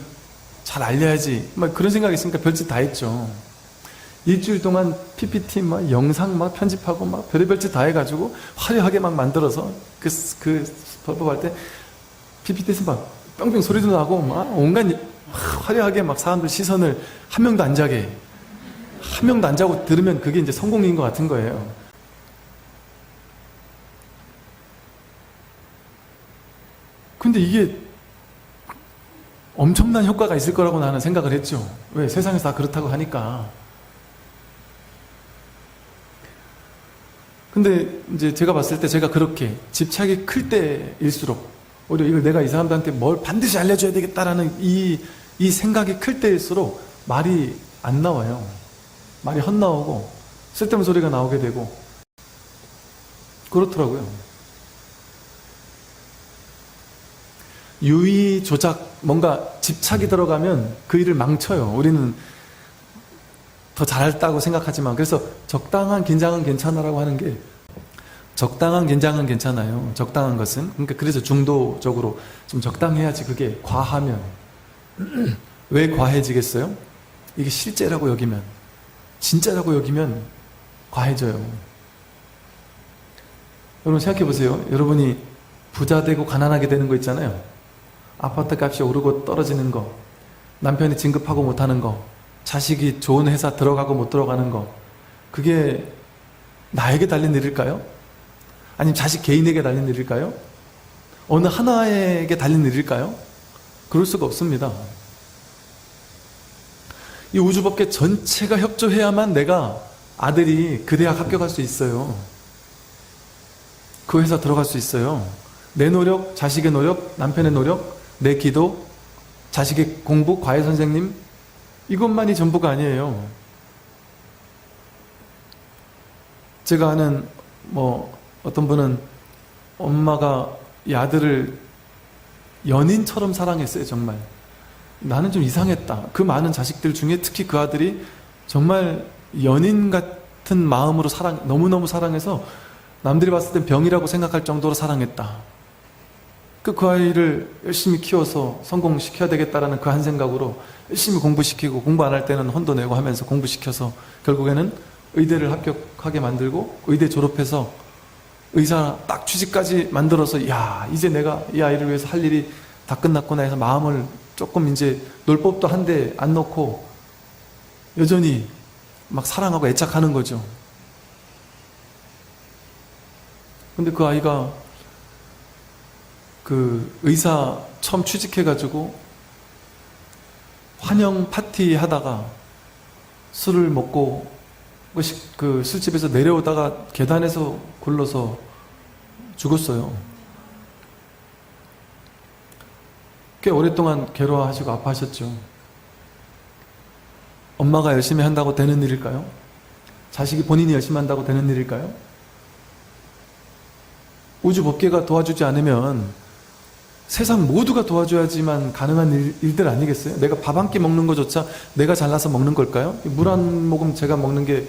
잘 알려야지 막 그런 생각이 있으니까 별짓 다 했죠. 일주일 동안 PPT 막 영상 막 편집하고 막 별의별 짓 다 해가지고 화려하게 막 만들어서 그 설법할 때 PPT에서 막 뿅뿅 소리도 나고 막 온갖 화려하게 막 사람들 시선을 한 명도 안 자고 들으면 그게 이제 성공인 것 같은 거예요. 근데 이게 엄청난 효과가 있을 거라고 나는 생각을 했죠. 왜? 세상에서 다 그렇다고 하니까. 근데 이제 제가 봤을 때 제가 그렇게 집착이 클 때일수록 오히려 이걸 내가 이 사람들한테 뭘 반드시 알려줘야 되겠다라는 이 생각이 클 때일수록 말이 안 나와요. 말이 헛나오고 쓸데없는 소리가 나오게 되고 그렇더라고요. 유의 조작, 뭔가 집착이 들어가면 그 일을 망쳐요. 우리는 더 잘했다고 생각하지만, 그래서 적당한 긴장은 괜찮아라고 하는 게, 적당한 긴장은 괜찮아요. 적당한 것은. 그러니까 그래서 중도적으로 좀 적당해야지. 그게 과하면 왜 과해지겠어요? 이게 실제라고 여기면, 진짜라고 여기면 과해져요. 여러분 생각해 보세요. 여러분이 부자 되고 가난하게 되는 거 있잖아요. 아파트 값이 오르고 떨어지는 거, 남편이 진급하고 못하는 거, 자식이 좋은 회사 들어가고 못 들어가는 거, 그게 나에게 달린 일일까요? 아니면 자식 개인에게 달린 일일까요? 어느 하나에게 달린 일일까요? 그럴 수가 없습니다. 이 우주법계 전체가 협조해야만 내가 아들이 그 대학 합격할 수 있어요. 그 회사 들어갈 수 있어요. 내 노력, 자식의 노력, 남편의 노력, 내 기도, 자식의 공부, 과외 선생님, 이것만이 전부가 아니에요. 제가 아는 어떤 분은 엄마가 이 아들을 연인처럼 사랑했어요. 정말 나는 좀 이상했다. 그 많은 자식들 중에 특히 그 아들이 정말 연인 같은 마음으로 너무너무 사랑해서 남들이 봤을 땐 병이라고 생각할 정도로 사랑했다. 그 아이를 열심히 키워서 성공시켜야 되겠다라는 그 한 생각으로 열심히 공부시키고, 공부 안 할 때는 혼도 내고 하면서 공부시켜서 결국에는 의대를 합격하게 만들고, 의대 졸업해서 의사 딱 취직까지 만들어서, 야, 이제 내가 이 아이를 위해서 할 일이 다 끝났구나 해서 마음을 조금 이제 놀 법도 한데 안 놓고 여전히 막 사랑하고 애착하는 거죠. 근데 그 아이가 그 의사 처음 취직해가지고 환영 파티 하다가 술을 먹고 그 술집에서 내려오다가 계단에서 굴러서 죽었어요. 꽤 오랫동안 괴로워하시고 아파하셨죠. 엄마가 열심히 한다고 되는 일일까요? 자식이 본인이 열심히 한다고 되는 일일까요? 우주 법계가 도와주지 않으면 세상 모두가 도와줘야지만 가능한 일들 아니겠어요? 내가 밥 한 끼 먹는 거조차 내가 잘나서 먹는 걸까요? 물 한 모금 제가 먹는 게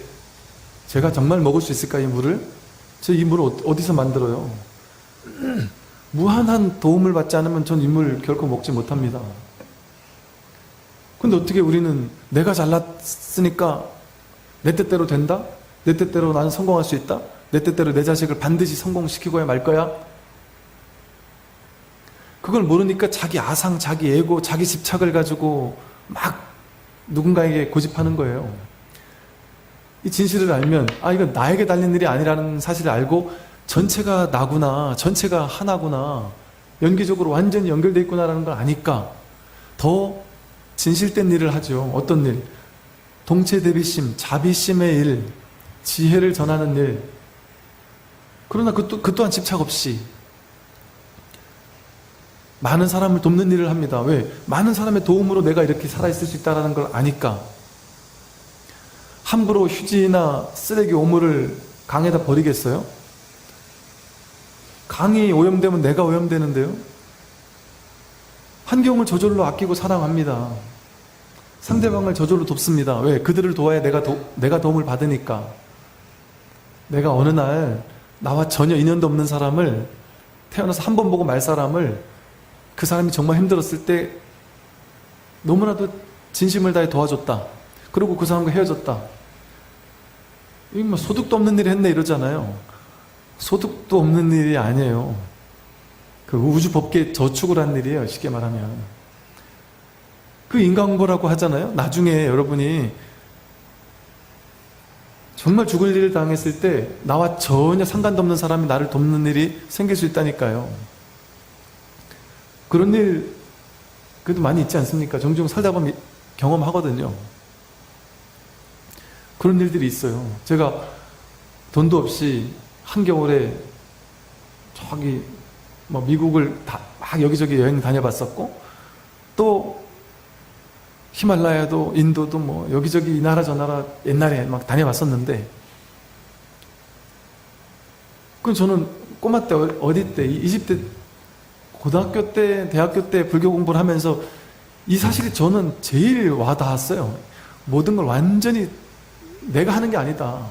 제가 정말 먹을 수 있을까요? 이 물을? 저 이 물을 어디서 만들어요? 무한한 도움을 받지 않으면 전 이 물 결코 먹지 못합니다. 근데 어떻게 우리는 내가 잘났으니까 내 뜻대로 된다? 내 뜻대로 나는 성공할 수 있다? 내 뜻대로 내 자식을 반드시 성공시키고야 말 거야? 그걸 모르니까 자기 아상, 자기 에고, 자기 집착을 가지고 막 누군가에게 고집하는 거예요. 이 진실을 알면, 이거 나에게 달린 일이 아니라는 사실을 알고 전체가 나구나, 전체가 하나구나, 연기적으로 완전히 연결되어 있구나라는 걸 아니까 더 진실된 일을 하죠. 어떤 일? 동체대비심, 자비심의 일, 지혜를 전하는 일. 그러나 그 또한 집착 없이 많은 사람을 돕는 일을 합니다. 왜? 많은 사람의 도움으로 내가 이렇게 살아있을 수 있다는 걸 아니까. 함부로 휴지나 쓰레기 오물을 강에다 버리겠어요? 강이 오염되면 내가 오염되는데요? 환경을 저절로 아끼고 사랑합니다. 상대방을 저절로 돕습니다. 왜? 그들을 도와야 내가 도움을 받으니까. 내가 어느 날 나와 전혀 인연도 없는 사람을, 태어나서 한 번 보고 말 사람을, 그 사람이 정말 힘들었을 때 너무나도 진심을 다해 도와줬다. 그리고 그 사람과 헤어졌다. 이거 뭐 소득도 없는 일을 했네 이러잖아요. 소득도 없는 일이 아니에요. 그 우주 법계에 저축을 한 일이에요. 쉽게 말하면. 그 인간고라고 하잖아요. 나중에 여러분이 정말 죽을 일을 당했을 때 나와 전혀 상관도 없는 사람이 나를 돕는 일이 생길 수 있다니까요. 그런 일 그래도 많이 있지 않습니까? 종종 살다 보면 경험하거든요. 그런 일들이 있어요. 제가 돈도 없이 한겨울에 저기 뭐 미국을 막 여기저기 여행 다녀봤었고, 또 히말라야도 인도도 뭐 여기저기 이 나라 저 나라 옛날에 막 다녀봤었는데, 그럼 저는 꼬마 때 어디 때 20대 고등학교 때 대학교 때 불교 공부를 하면서 이 사실이 저는 제일 와닿았어요. 모든 걸 완전히 내가 하는 게 아니다.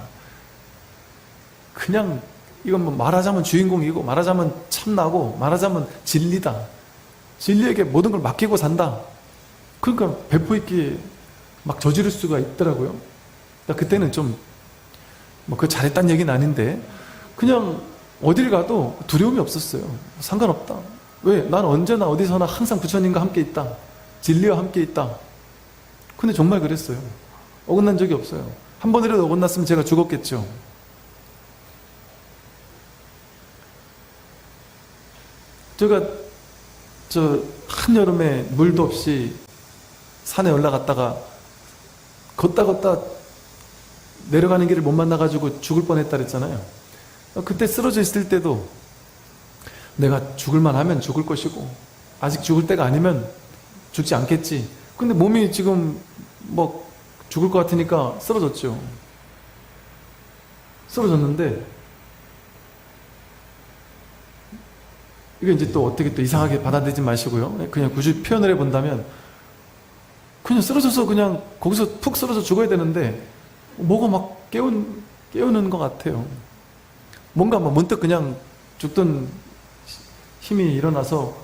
그냥 이건 뭐 말하자면 주인공이고, 말하자면 참나고, 말하자면 진리다. 진리에게 모든 걸 맡기고 산다. 그러니까 배포 있게 막 저지를 수가 있더라고요. 그때는 좀 뭐 그 잘했다는 얘기는 아닌데 그냥 어딜 가도 두려움이 없었어요. 상관없다. 왜? 난 언제나 어디서나 항상 부처님과 함께 있다. 진리와 함께 있다. 근데 정말 그랬어요. 어긋난 적이 없어요. 한 번이라도 어긋났으면 제가 죽었겠죠. 제가 저 한여름에 물도 없이 산에 올라갔다가 걷다 내려가는 길을 못 만나가지고 죽을 뻔했다 그랬잖아요. 그때 쓰러져 있을 때도 내가 죽을만 하면 죽을 것이고, 아직 죽을 때가 아니면 죽지 않겠지. 근데 몸이 지금 뭐 죽을 것 같으니까 쓰러졌죠. 쓰러졌는데 이게 이제 또 어떻게 또 이상하게 받아들이지 마시고요. 그냥 굳이 표현을 해본다면 그냥 쓰러져서 그냥 거기서 푹 쓰러져 죽어야 되는데 뭐가 막 깨우는 것 같아요. 뭔가 막 문득 그냥 죽던 힘이 일어나가지고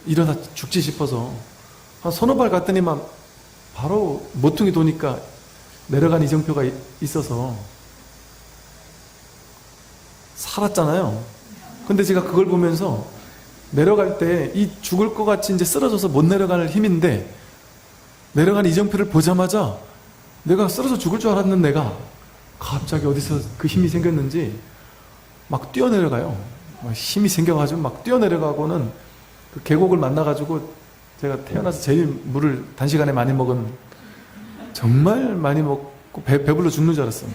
일어나 죽지 싶어서 한 서너 발 갔더니만 바로 모퉁이 도니까 내려간 이정표가 있어서 살았잖아요. 근데 제가 그걸 보면서 내려갈 때 이 죽을 것 같이 이제 쓰러져서 못 내려가는 힘인데, 내려간 이정표를 보자마자 내가 쓰러져 죽을 줄 알았는 내가 갑자기 어디서 그 힘이 생겼는지 막 뛰어내려가요. 막 힘이 생겨가지고 막 뛰어내려가고는 그 계곡을 만나가지고, 제가 태어나서 제일 물을 단시간에 많이 먹은, 정말 많이 먹고 배불러 죽는 줄 알았어요.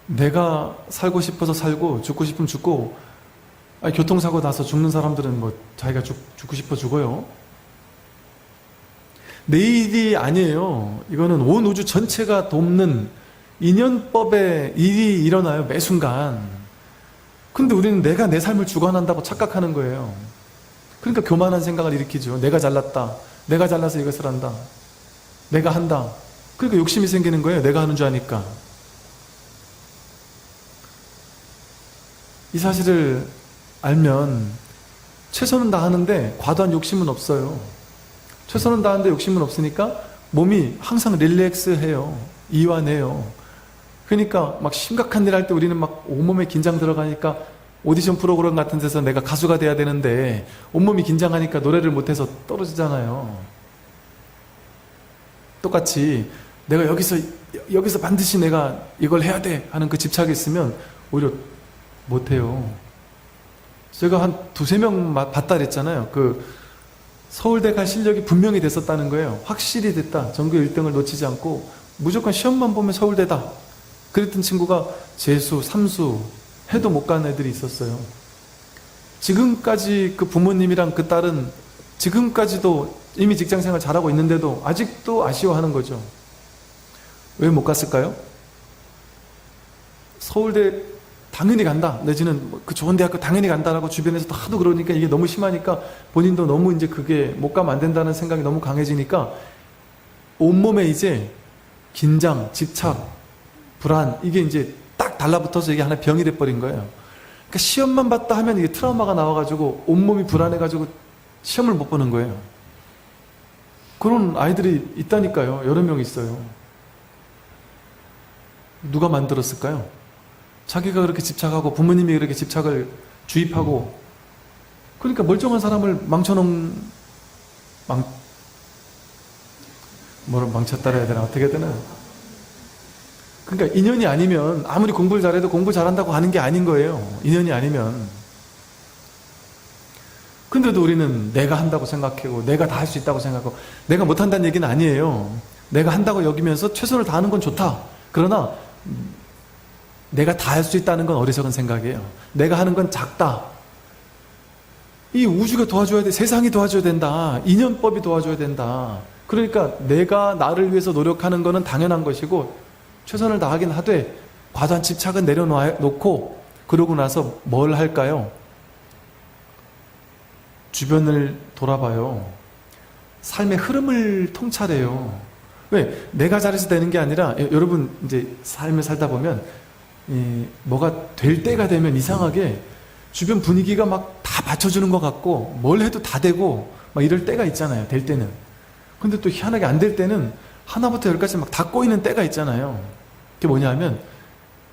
내가 살고 싶어서 살고 죽고 싶으면 죽고, 아니, 교통사고 나서 죽는 사람들은 뭐 자기가 죽고 싶어 죽어요. 내일이 아니에요. 이거는 온 우주 전체가 돕는 인연법의 일이 일어나요. 매 순간. 근데 우리는 내가 내 삶을 주관한다고 착각하는 거예요. 그러니까 교만한 생각을 일으키죠. 내가 잘났다. 내가 잘나서 이것을 한다. 내가 한다. 그러니까 욕심이 생기는 거예요. 내가 하는 줄 아니까. 이 사실을 알면 최선은 다하는데 과도한 욕심은 없어요. 최선은 다하는데 욕심은 없으니까 몸이 항상 릴렉스해요. 이완해요. 그러니까 막 심각한 일 할 때 우리는 막 온몸에 긴장 들어가니까 오디션 프로그램 같은 데서 내가 가수가 돼야 되는데 온몸이 긴장하니까 노래를 못해서 떨어지잖아요. 똑같이 내가 여기서 반드시 내가 이걸 해야 돼 하는 그 집착이 있으면 오히려 못해요. 제가 한 두세 명 봤다 그랬잖아요. 그 서울대 갈 실력이 분명히 됐었다는 거예요. 확실히 됐다. 전교 1등을 놓치지 않고 무조건 시험만 보면 서울대다. 그랬던 친구가 재수, 삼수 해도 못 간 애들이 있었어요. 지금까지 그 부모님이랑 그 딸은 지금까지도 이미 직장생활 잘하고 있는데도 아직도 아쉬워하는 거죠. 왜 못 갔을까요? 서울대 당연히 간다. 내지는 그 좋은 대학교 당연히 간다라고 주변에서 또 하도 그러니까 이게 너무 심하니까 본인도 너무 이제 그게 못 가면 안 된다는 생각이 너무 강해지니까 온몸에 이제 긴장, 집착, 불안 이게 이제 딱 달라붙어서 이게 하나 병이 돼버린 거예요. 그러니까 시험만 봤다 하면 이게 트라우마가 나와가지고 온몸이 불안해가지고 시험을 못 보는 거예요. 그런 아이들이 있다니까요. 여러 명 있어요. 누가 만들었을까요? 자기가 그렇게 집착하고 부모님이 그렇게 집착을 주입하고 그러니까 멀쩡한 사람을 뭐를 망쳤다 해야 되나 어떻게 해야 되나 그러니까 인연이 아니면 아무리 공부를 잘해도 공부 잘한다고 하는 게 아닌 거예요. 인연이 아니면. 근데도 우리는 내가 한다고 생각하고 내가 다 할 수 있다고 생각하고 내가 못한다는 얘기는 아니에요. 내가 한다고 여기면서 최선을 다하는 건 좋다. 그러나 내가 다 할 수 있다는 건 어리석은 생각이에요. 내가 하는 건 작다. 이 우주가 도와줘야 돼. 세상이 도와줘야 된다. 인연법이 도와줘야 된다. 그러니까 내가 나를 위해서 노력하는 거는 당연한 것이고 최선을 다하긴 하되 과도한 집착은 내려놓고 그러고 나서 뭘 할까요? 주변을 돌아봐요. 삶의 흐름을 통찰해요. 왜? 내가 잘해서 되는 게 아니라 여러분 이제 삶을 살다 보면 뭐가 될 때가 되면 이상하게 주변 분위기가 막 다 받쳐주는 것 같고 뭘 해도 다 되고 막 이럴 때가 있잖아요. 될 때는. 근데 또 희한하게 안 될 때는 하나부터 열까지 막 다 꼬이는 때가 있잖아요. 그게 뭐냐면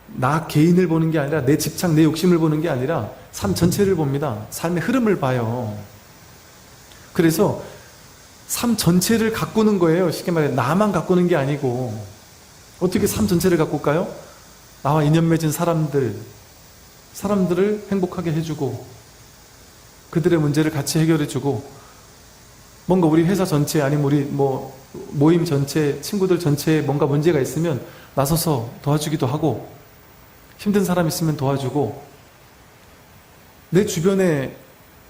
나 개인을 보는 게 아니라 내 집착, 내 욕심을 보는 게 아니라 삶 전체를 봅니다. 삶의 흐름을 봐요. 그래서 삶 전체를 가꾸는 거예요. 쉽게 말해 나만 가꾸는 게 아니고 어떻게 삶 전체를 가꿀까요? 나와 인연 맺은 사람들을 행복하게 해주고 그들의 문제를 같이 해결해주고 뭔가 우리 회사 전체 아니면 우리 모임 전체 친구들 전체에 뭔가 문제가 있으면 나서서 도와주기도 하고 힘든 사람 있으면 도와주고 내 주변의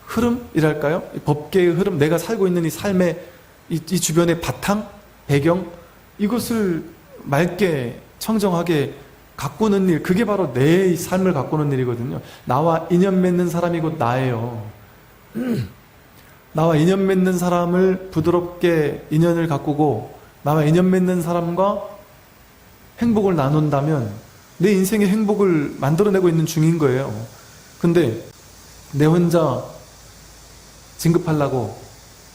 흐름이랄까요? 법계의 흐름, 내가 살고 있는 이 삶의 이 주변의 바탕, 배경 이것을 맑게 청정하게 가꾸는 일, 그게 바로 내 삶을 가꾸는 일이거든요. 나와 인연 맺는 사람이 곧 나예요. 나와 인연 맺는 사람을 부드럽게 인연을 가꾸고 나와 인연 맺는 사람과 행복을 나눈다면 내 인생의 행복을 만들어내고 있는 중인 거예요. 근데 내 혼자 진급하려고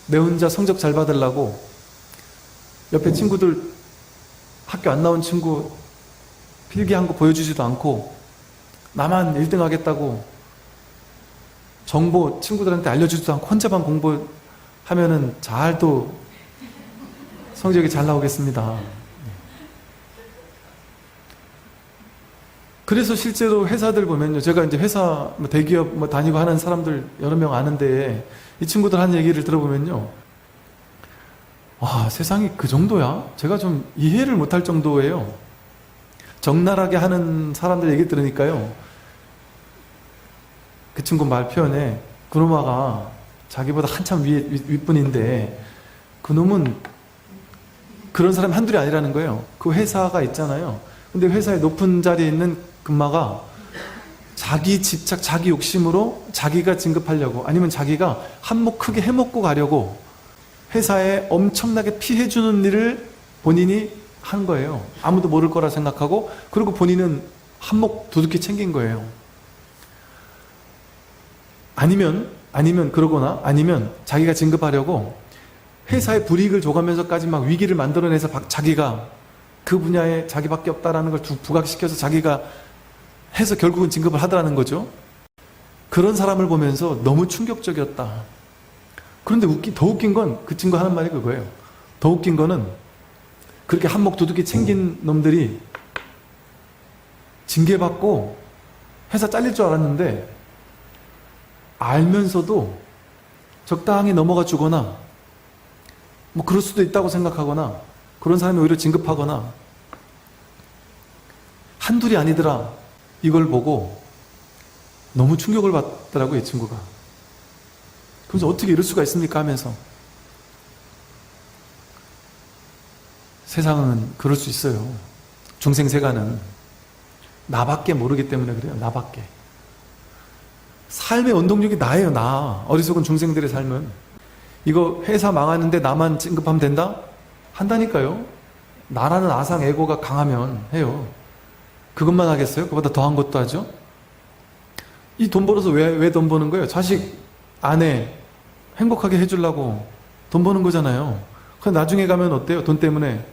내 혼자 성적 잘 받으려고 옆에 친구들 학교 안 나온 친구 필기한 거 보여주지도 않고 나만 1등 하겠다고 정보 친구들한테 알려주지도 않고 혼자만 공부하면은 잘 또 성적이 잘 나오겠습니다. 그래서 실제로 회사들 보면요. 제가 이제 회사 대기업 다니고 하는 사람들 여러 명 아는데 이 친구들 하는 얘기를 들어보면요. 와, 세상이 그 정도야? 제가 좀 이해를 못할 정도예요. 적나라하게 하는 사람들 얘기 들으니까요. 그 친구 말 표현에 그놈아가 자기보다 한참 윗분인데 그놈은 그런 사람이 한둘이 아니라는 거예요. 그 회사가 있잖아요. 근데 회사의 높은 자리에 있는 금마가 자기 집착, 자기 욕심으로 자기가 진급하려고 아니면 자기가 한몫 크게 해먹고 가려고 회사에 엄청나게 피해주는 일을 본인이 한 거예요. 아무도 모를 거라 생각하고 그리고 본인은 한몫 두둑히 챙긴 거예요. 아니면 그러거나 아니면 자기가 진급하려고 회사의 불이익을 줘가면서까지 막 위기를 만들어내서 자기가 그 분야에 자기밖에 없다라는 걸 부각시켜서 자기가 해서 결국은 진급을 하더라는 거죠. 그런 사람을 보면서 너무 충격적이었다. 그런데 더 웃긴 건 그 친구 하는 말이 그거예요. 더 웃긴 거는 그렇게 한몫 두둑이 챙긴 놈들이 징계받고 회사 잘릴 줄 알았는데 알면서도 적당히 넘어가 주거나 그럴 수도 있다고 생각하거나 그런 사람이 오히려 진급하거나 한둘이 아니더라 이걸 보고 너무 충격을 받더라고요. 이 친구가. 그래서 어떻게 이럴 수가 있습니까 하면서 세상은 그럴 수 있어요. 중생세간은 나밖에 모르기 때문에 그래요. 나밖에. 삶의 원동력이 나예요. 나. 어리석은 중생들의 삶은. 이거 회사 망하는데 나만 진급하면 된다? 한다니까요. 나라는 아상 에고가 강하면 해요. 그것만 하겠어요? 그보다 더한 것도 하죠? 이 돈 벌어서 왜 돈 버는 거예요? 자식, 아내 행복하게 해주려고 돈 버는 거잖아요. 그럼 나중에 가면 어때요? 돈 때문에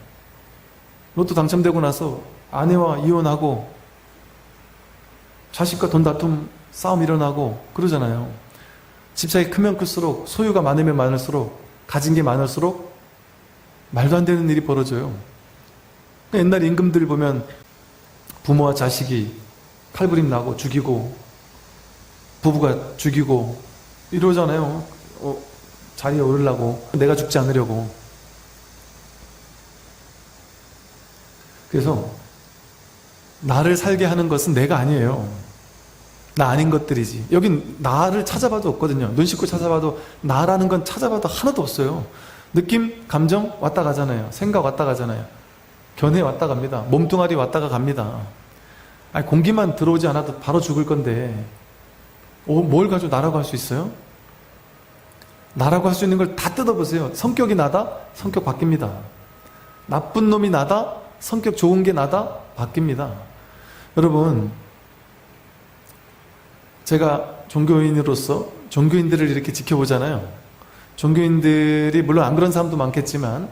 로또 당첨되고 나서 아내와 이혼하고 자식과 돈 다툼 싸움 일어나고 그러잖아요. 집사이 크면 클수록, 소유가 많으면 많을수록, 가진 게 많을수록 말도 안 되는 일이 벌어져요. 옛날 임금들 보면 부모와 자식이 칼부림 나고 죽이고 부부가 죽이고 이러잖아요. 자리에 오르려고, 내가 죽지 않으려고. 그래서 나를 살게 하는 것은 내가 아니에요. 나 아닌 것들이지. 여긴 나를 찾아봐도 없거든요. 눈 씻고 찾아봐도 나라는 건 찾아봐도 하나도 없어요. 느낌, 감정 왔다 가잖아요. 생각 왔다 가잖아요. 견해 왔다 갑니다. 몸뚱아리 왔다가 갑니다. 아니, 공기만 들어오지 않아도 바로 죽을 건데 뭘 가지고 나라고 할 수 있어요? 나라고 할 수 있는 걸 다 뜯어보세요. 성격이 나다? 성격 바뀝니다. 나쁜 놈이 나다? 성격 좋은 게 나다? 바뀝니다. 여러분, 제가 종교인으로서 종교인들을 이렇게 지켜보잖아요. 종교인들이 물론 안 그런 사람도 많겠지만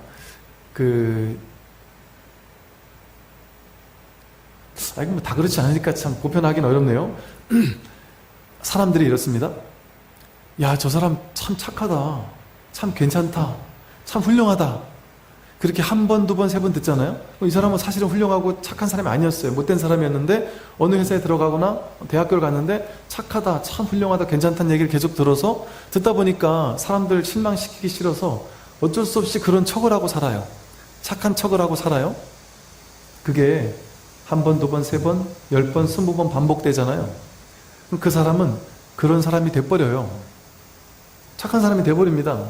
뭐 다 그렇지 않으니까 참 보편하기는 어렵네요. 사람들이 이렇습니다. 야, 저 사람 참 착하다. 참 괜찮다. 참 훌륭하다. 그렇게 한 번, 두 번, 세 번 듣잖아요. 이 사람은 사실은 훌륭하고 착한 사람이 아니었어요. 못된 사람이었는데 어느 회사에 들어가거나 대학교를 갔는데 착하다, 참 훌륭하다, 괜찮다는 얘기를 계속 들어서 듣다 보니까 사람들 실망시키기 싫어서 어쩔 수 없이 그런 척을 하고 살아요. 착한 척을 하고 살아요. 그게 한 번, 두 번, 세 번, 10번, 20번 반복되잖아요. 그럼 그 사람은 그런 사람이 돼버려요. 착한 사람이 돼버립니다.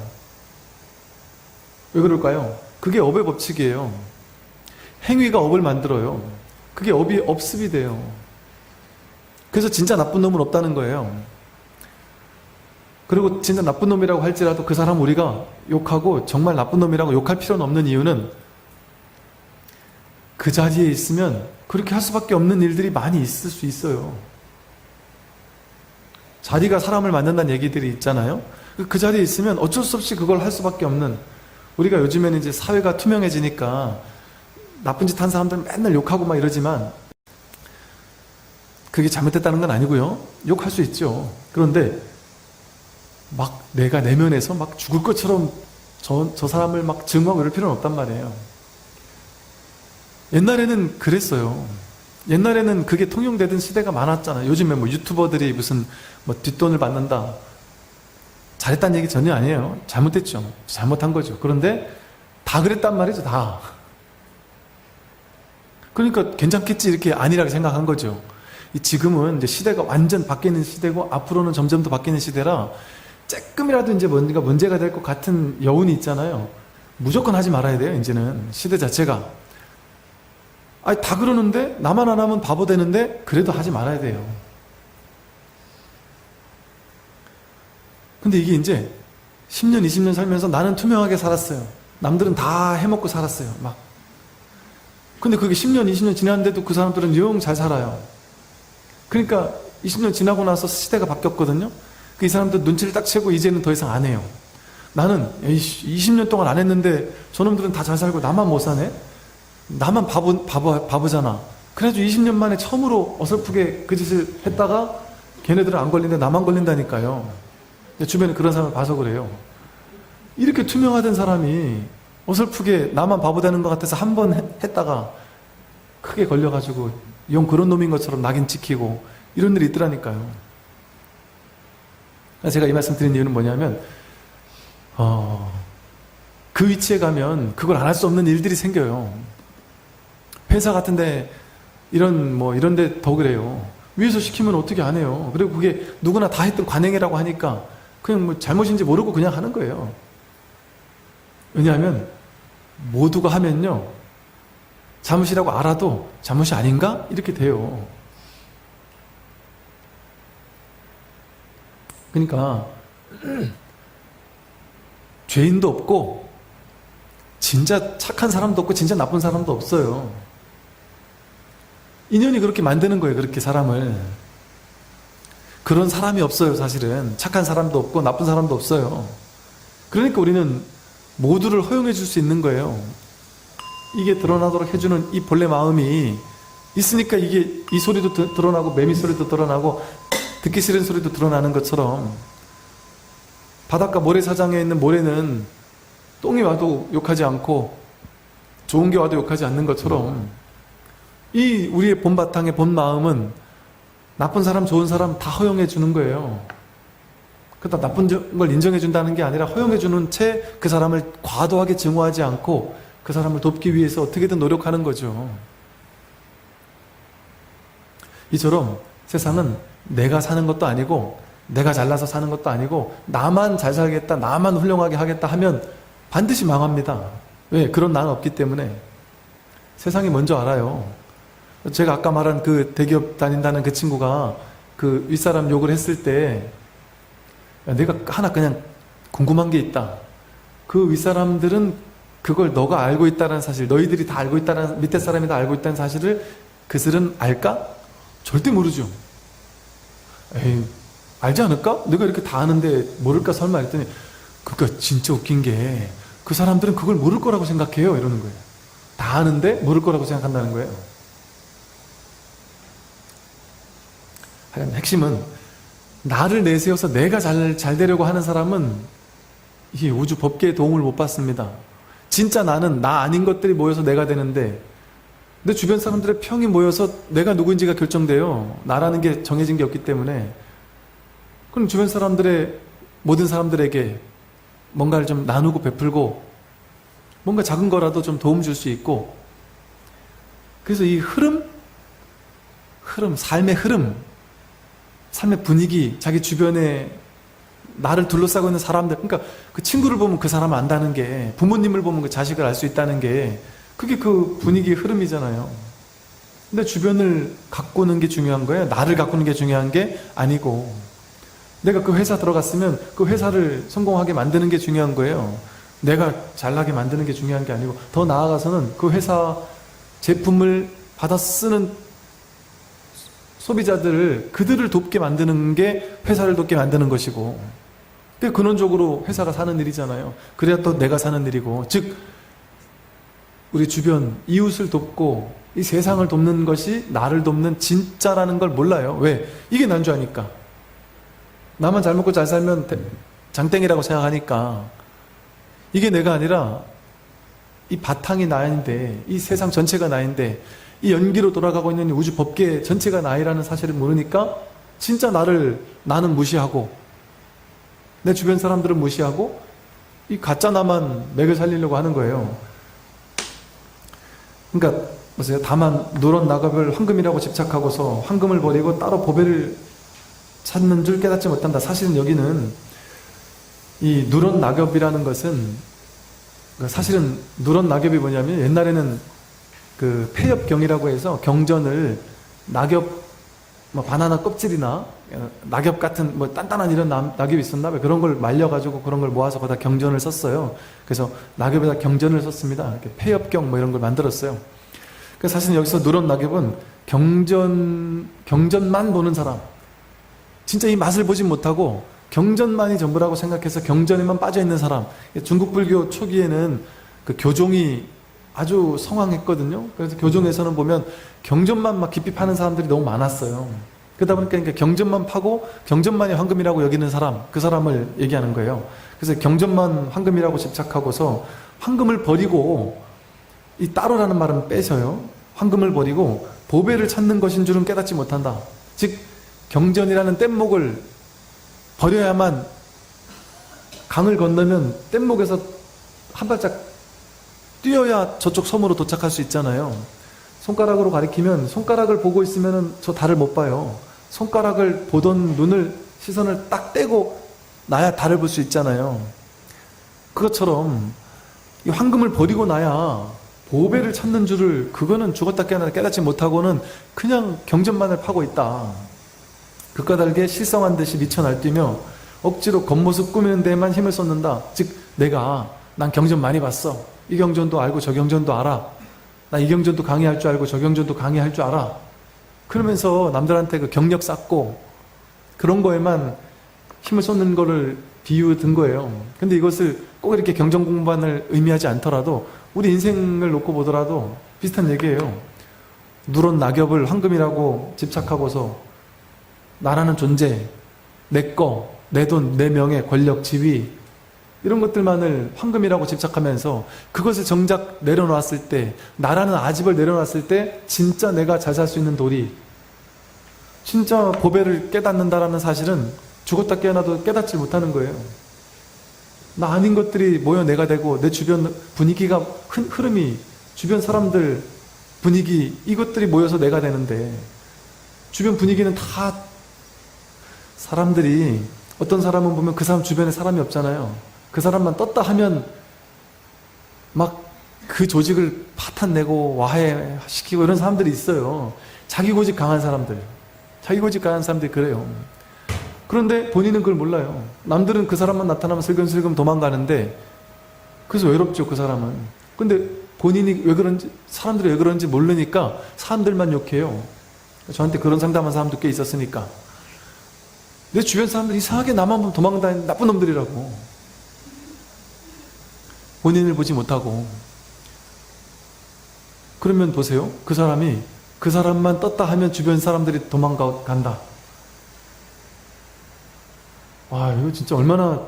왜 그럴까요? 그게 업의 법칙이에요. 행위가 업을 만들어요. 그게 업이 업습이 돼요. 그래서 진짜 나쁜 놈은 없다는 거예요. 그리고 진짜 나쁜 놈이라고 할지라도 그 사람 우리가 욕하고 정말 나쁜 놈이라고 욕할 필요는 없는 이유는 그 자리에 있으면 그렇게 할 수밖에 없는 일들이 많이 있을 수 있어요. 자리가 사람을 만든다는 얘기들이 있잖아요. 그 자리에 있으면 어쩔 수 없이 그걸 할 수밖에 없는, 우리가 요즘에는 이제 사회가 투명해지니까 나쁜 짓 한 사람들은 맨날 욕하고 막 이러지만 그게 잘못됐다는 건 아니고요. 욕할 수 있죠. 그런데 막 내가 내면에서 막 죽을 것처럼 저 사람을 막 증오하고 이럴 필요는 없단 말이에요. 옛날에는 그랬어요. 옛날에는 그게 통용되던 시대가 많았잖아요. 요즘에 뭐 유튜버들이 무슨 뭐 뒷돈을 받는다. 잘했다는 얘기 전혀 아니에요. 잘못했죠. 잘못한 거죠. 그런데 다 그랬단 말이죠. 다. 그러니까 괜찮겠지 이렇게 안일하게 생각한 거죠. 지금은 이제 시대가 완전 바뀌는 시대고 앞으로는 점점 더 바뀌는 시대라 조금이라도 이제 뭔가 문제가 될 것 같은 여운이 있잖아요. 무조건 하지 말아야 돼요. 이제는 시대 자체가. 아니 다 그러는데 나만 안 하면 바보 되는데 그래도 하지 말아야 돼요. 근데 이게 이제 10년, 20년 살면서 나는 투명하게 살았어요. 남들은 다 해먹고 살았어요. 막. 근데 그게 10년, 20년 지났는데도 그 사람들은 영 잘 살아요. 그러니까 20년 지나고 나서 시대가 바뀌었거든요. 이 사람들 눈치를 딱 채고 이제는 더 이상 안 해요. 나는 20년 동안 안 했는데 저놈들은 다 잘 살고 나만 못 사네? 나만 바보잖아. 그래가지고 20년 만에 처음으로 어설프게 그 짓을 했다가 걔네들은 안 걸리는데 나만 걸린다니까요. 주변에 그런 사람을 봐서 그래요. 이렇게 투명하던 사람이 어설프게 나만 바보 되는 것 같아서 한 번 했다가 크게 걸려가지고 영 그런 놈인 것처럼 낙인 찍히고 이런 일이 있더라니까요. 제가 이 말씀 드린 이유는 뭐냐면 그 위치에 가면 그걸 안 할 수 없는 일들이 생겨요. 회사 같은데 이런데 더 그래요. 위에서 시키면 어떻게 안 해요. 그리고 그게 누구나 다 했던 관행이라고 하니까 그냥 뭐 잘못인지 모르고 그냥 하는 거예요. 왜냐하면 모두가 하면요 잘못이라고 알아도 잘못이 아닌가? 이렇게 돼요. 그러니까 죄인도 없고 진짜 착한 사람도 없고 진짜 나쁜 사람도 없어요. 인연이 그렇게 만드는 거예요. 그렇게 사람을. 그런 사람이 없어요. 사실은 착한 사람도 없고 나쁜 사람도 없어요. 그러니까 우리는 모두를 허용해 줄 수 있는 거예요. 이게 드러나도록 해주는 이 본래 마음이 있으니까 이게 이 소리도 드러나고 매미 소리도 드러나고 듣기 싫은 소리도 드러나는 것처럼 바닷가 모래사장에 있는 모래는 똥이 와도 욕하지 않고 좋은 게 와도 욕하지 않는 것처럼 이 우리의 본바탕의 본 마음은 나쁜 사람 좋은 사람 다 허용해 주는 거예요. 그러다 나쁜 걸 인정해 준다는 게 아니라 허용해 주는 채 그 사람을 과도하게 증오하지 않고 그 사람을 돕기 위해서 어떻게든 노력하는 거죠. 이처럼 세상은 내가 사는 것도 아니고 내가 잘나서 사는 것도 아니고 나만 잘 살겠다, 나만 훌륭하게 하겠다 하면 반드시 망합니다. 왜? 그런 나는 없기 때문에. 세상이 먼저 알아요. 제가 아까 말한 그 대기업 다닌다는 그 친구가 그 윗사람 욕을 했을 때 내가 하나 그냥 궁금한 게 있다. 그 윗사람들은 그걸 너가 알고 있다는 사실, 너희들이 다 알고 있다는, 밑에 사람이 다 알고 있다는 사실을 그들은 알까? 절대 모르죠. 에이, 알지 않을까? 내가 이렇게 다 아는데 모를까 설마 했더니 그러니까 진짜 웃긴 게 그 사람들은 그걸 모를 거라고 생각해요. 이러는 거예요. 다 아는데 모를 거라고 생각한다는 거예요. 하여간 핵심은 나를 내세워서 내가 잘 되려고 하는 사람은 이 우주 법계의 도움을 못 받습니다. 진짜 나는 나 아닌 것들이 모여서 내가 되는데 내 주변 사람들의 평이 모여서 내가 누구인지가 결정돼요. 나라는 게 정해진 게 없기 때문에. 그럼 주변 사람들의 모든 사람들에게 뭔가를 좀 나누고 베풀고 뭔가 작은 거라도 좀 도움 줄 수 있고, 그래서 이 삶의 흐름, 삶의 분위기, 자기 주변에 나를 둘러싸고 있는 사람들, 그러니까 그 친구를 보면 그 사람을 안다는 게, 부모님을 보면 그 자식을 알 수 있다는 게 그게 그 분위기의 흐름이잖아요. 근데 주변을 가꾸는 게 중요한 거예요. 나를 가꾸는 게 중요한 게 아니고, 내가 그 회사 들어갔으면 그 회사를 성공하게 만드는 게 중요한 거예요. 내가 잘나게 만드는 게 중요한 게 아니고, 더 나아가서는 그 회사 제품을 받아 쓰는 소비자들을, 그들을 돕게 만드는 게 회사를 돕게 만드는 것이고, 그게 근원적으로 회사가 사는 일이잖아요. 그래야 또 내가 사는 일이고, 즉 우리 주변 이웃을 돕고 이 세상을 돕는 것이 나를 돕는 진짜라는 걸 몰라요. 왜? 이게 난 줄 아니까. 나만 잘 먹고 잘 살면 장땡이라고 생각하니까. 이게 내가 아니라 이 바탕이 나인데, 이 세상 전체가 나인데, 이 연기로 돌아가고 있는 우주 법계 전체가 나이라는 사실을 모르니까 진짜 나는 무시하고 내 주변 사람들은 무시하고 이 가짜 나만 맥을 살리려고 하는 거예요. 그러니까 보세요. 다만 누런 낙엽을 황금이라고 집착하고서 황금을 버리고 따로 보배를 찾는 줄 깨닫지 못한다. 사실은 여기는 이 누런 낙엽이라는 것은, 사실은 누런 낙엽이 뭐냐면 옛날에는 그 폐엽경이라고 해서 경전을 낙엽, 뭐 바나나 껍질이나 낙엽 같은 뭐 단단한 이런 낙엽이 있었나 봐요. 그런 걸 말려가지고 그런 걸 모아서 거기다 경전을 썼어요. 그래서 낙엽에다 경전을 썼습니다. 이렇게 폐엽경 뭐 이런 걸 만들었어요. 그래서 사실 여기서 누런 낙엽은 경전만 보는 사람, 진짜 이 맛을 보진 못하고 경전만이 전부라고 생각해서 경전에만 빠져있는 사람. 중국 불교 초기에는 그 교종이 아주 성황했거든요. 그래서 교종에서는 보면 경전만 막 깊이 파는 사람들이 너무 많았어요. 그러다 보니까 경전만 파고 경전만이 황금이라고 여기는 사람, 그 사람을 얘기하는 거예요. 그래서 경전만 황금이라고 집착하고서 황금을 버리고, 이 따로라는 말은 빼셔요. 황금을 버리고 보배를 찾는 것인 줄은 깨닫지 못한다. 즉 경전이라는 뗏목을 버려야만, 강을 건너면 뗏목에서 한 발짝 뛰어야 저쪽 섬으로 도착할 수 있잖아요. 손가락으로 가리키면 손가락을 보고 있으면 저 달을 못 봐요. 손가락을 보던 시선을 딱 떼고 나야 달을 볼 수 있잖아요. 그것처럼 이 황금을 버리고 나야 보배를 찾는 줄을, 그거는 죽었다 깨어나 깨닫지 못하고는 그냥 경전만을 파고 있다. 극과 달게 실성한 듯이 미쳐 날뛰며 억지로 겉모습 꾸미는 데만 힘을 쏟는다. 즉 난 경전 많이 봤어. 이 경전도 알고 저 경전도 알아. 나 이 경전도 강의할 줄 알고 저 경전도 강의할 줄 알아. 그러면서 남들한테 그 경력 쌓고 그런 거에만 힘을 쏟는 거를 비유 든 거예요. 근데 이것을 꼭 이렇게 경전 공부만을 의미하지 않더라도 우리 인생을 놓고 보더라도 비슷한 얘기예요. 누런 낙엽을 황금이라고 집착하고서 나라는 존재, 내 거, 내 돈, 내 명예, 권력, 지위 이런 것들만을 황금이라고 집착하면서 그것을 정작 내려놨을 때, 나라는 아집을 내려놨을 때 진짜 내가 잘 살 수 있는 도리, 진짜 보배를 깨닫는다라는 사실은 죽었다 깨어나도 깨닫지 못하는 거예요. 나 아닌 것들이 모여 내가 되고 내 주변 분위기가 흐름이, 주변 사람들 분위기, 이것들이 모여서 내가 되는데 주변 분위기는 다 사람들이, 어떤 사람은 보면 그 사람 주변에 사람이 없잖아요. 그 사람만 떴다 하면 막 그 조직을 파탄내고 와해시키고 이런 사람들이 있어요. 자기 고집 강한 사람들. 자기 고집 강한 사람들이 그래요. 그런데 본인은 그걸 몰라요. 남들은 그 사람만 나타나면 슬금슬금 도망가는데 그래서 외롭죠, 그 사람은. 근데 본인이 왜 그런지, 사람들이 왜 그런지 모르니까 사람들만 욕해요. 저한테 그런 상담한 사람도 꽤 있었으니까. 내 주변 사람들 이상하게 나만 보면 도망다니는 나쁜 놈들이라고. 본인을 보지 못하고. 그러면 보세요. 그 사람이 그 사람만 떴다 하면 주변 사람들이 도망간다. 와, 이거 진짜 얼마나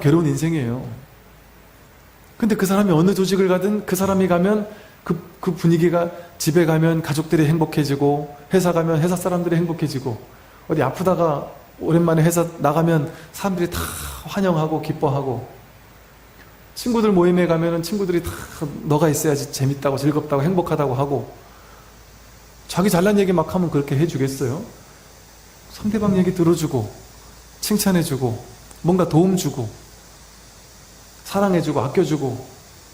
괴로운 인생이에요. 근데 그 사람이 어느 조직을 가든 그 사람이 가면 그 분위기가, 집에 가면 가족들이 행복해지고, 회사 가면 회사 사람들이 행복해지고, 어디 아프다가 오랜만에 회사 나가면 사람들이 다 환영하고 기뻐하고, 친구들 모임에 가면은 친구들이 다 너가 있어야지 재밌다고 즐겁다고 행복하다고 하고, 자기 잘난 얘기 막 하면 그렇게 해주겠어요? 상대방 얘기 들어주고 칭찬해주고 뭔가 도움 주고 사랑해주고 아껴주고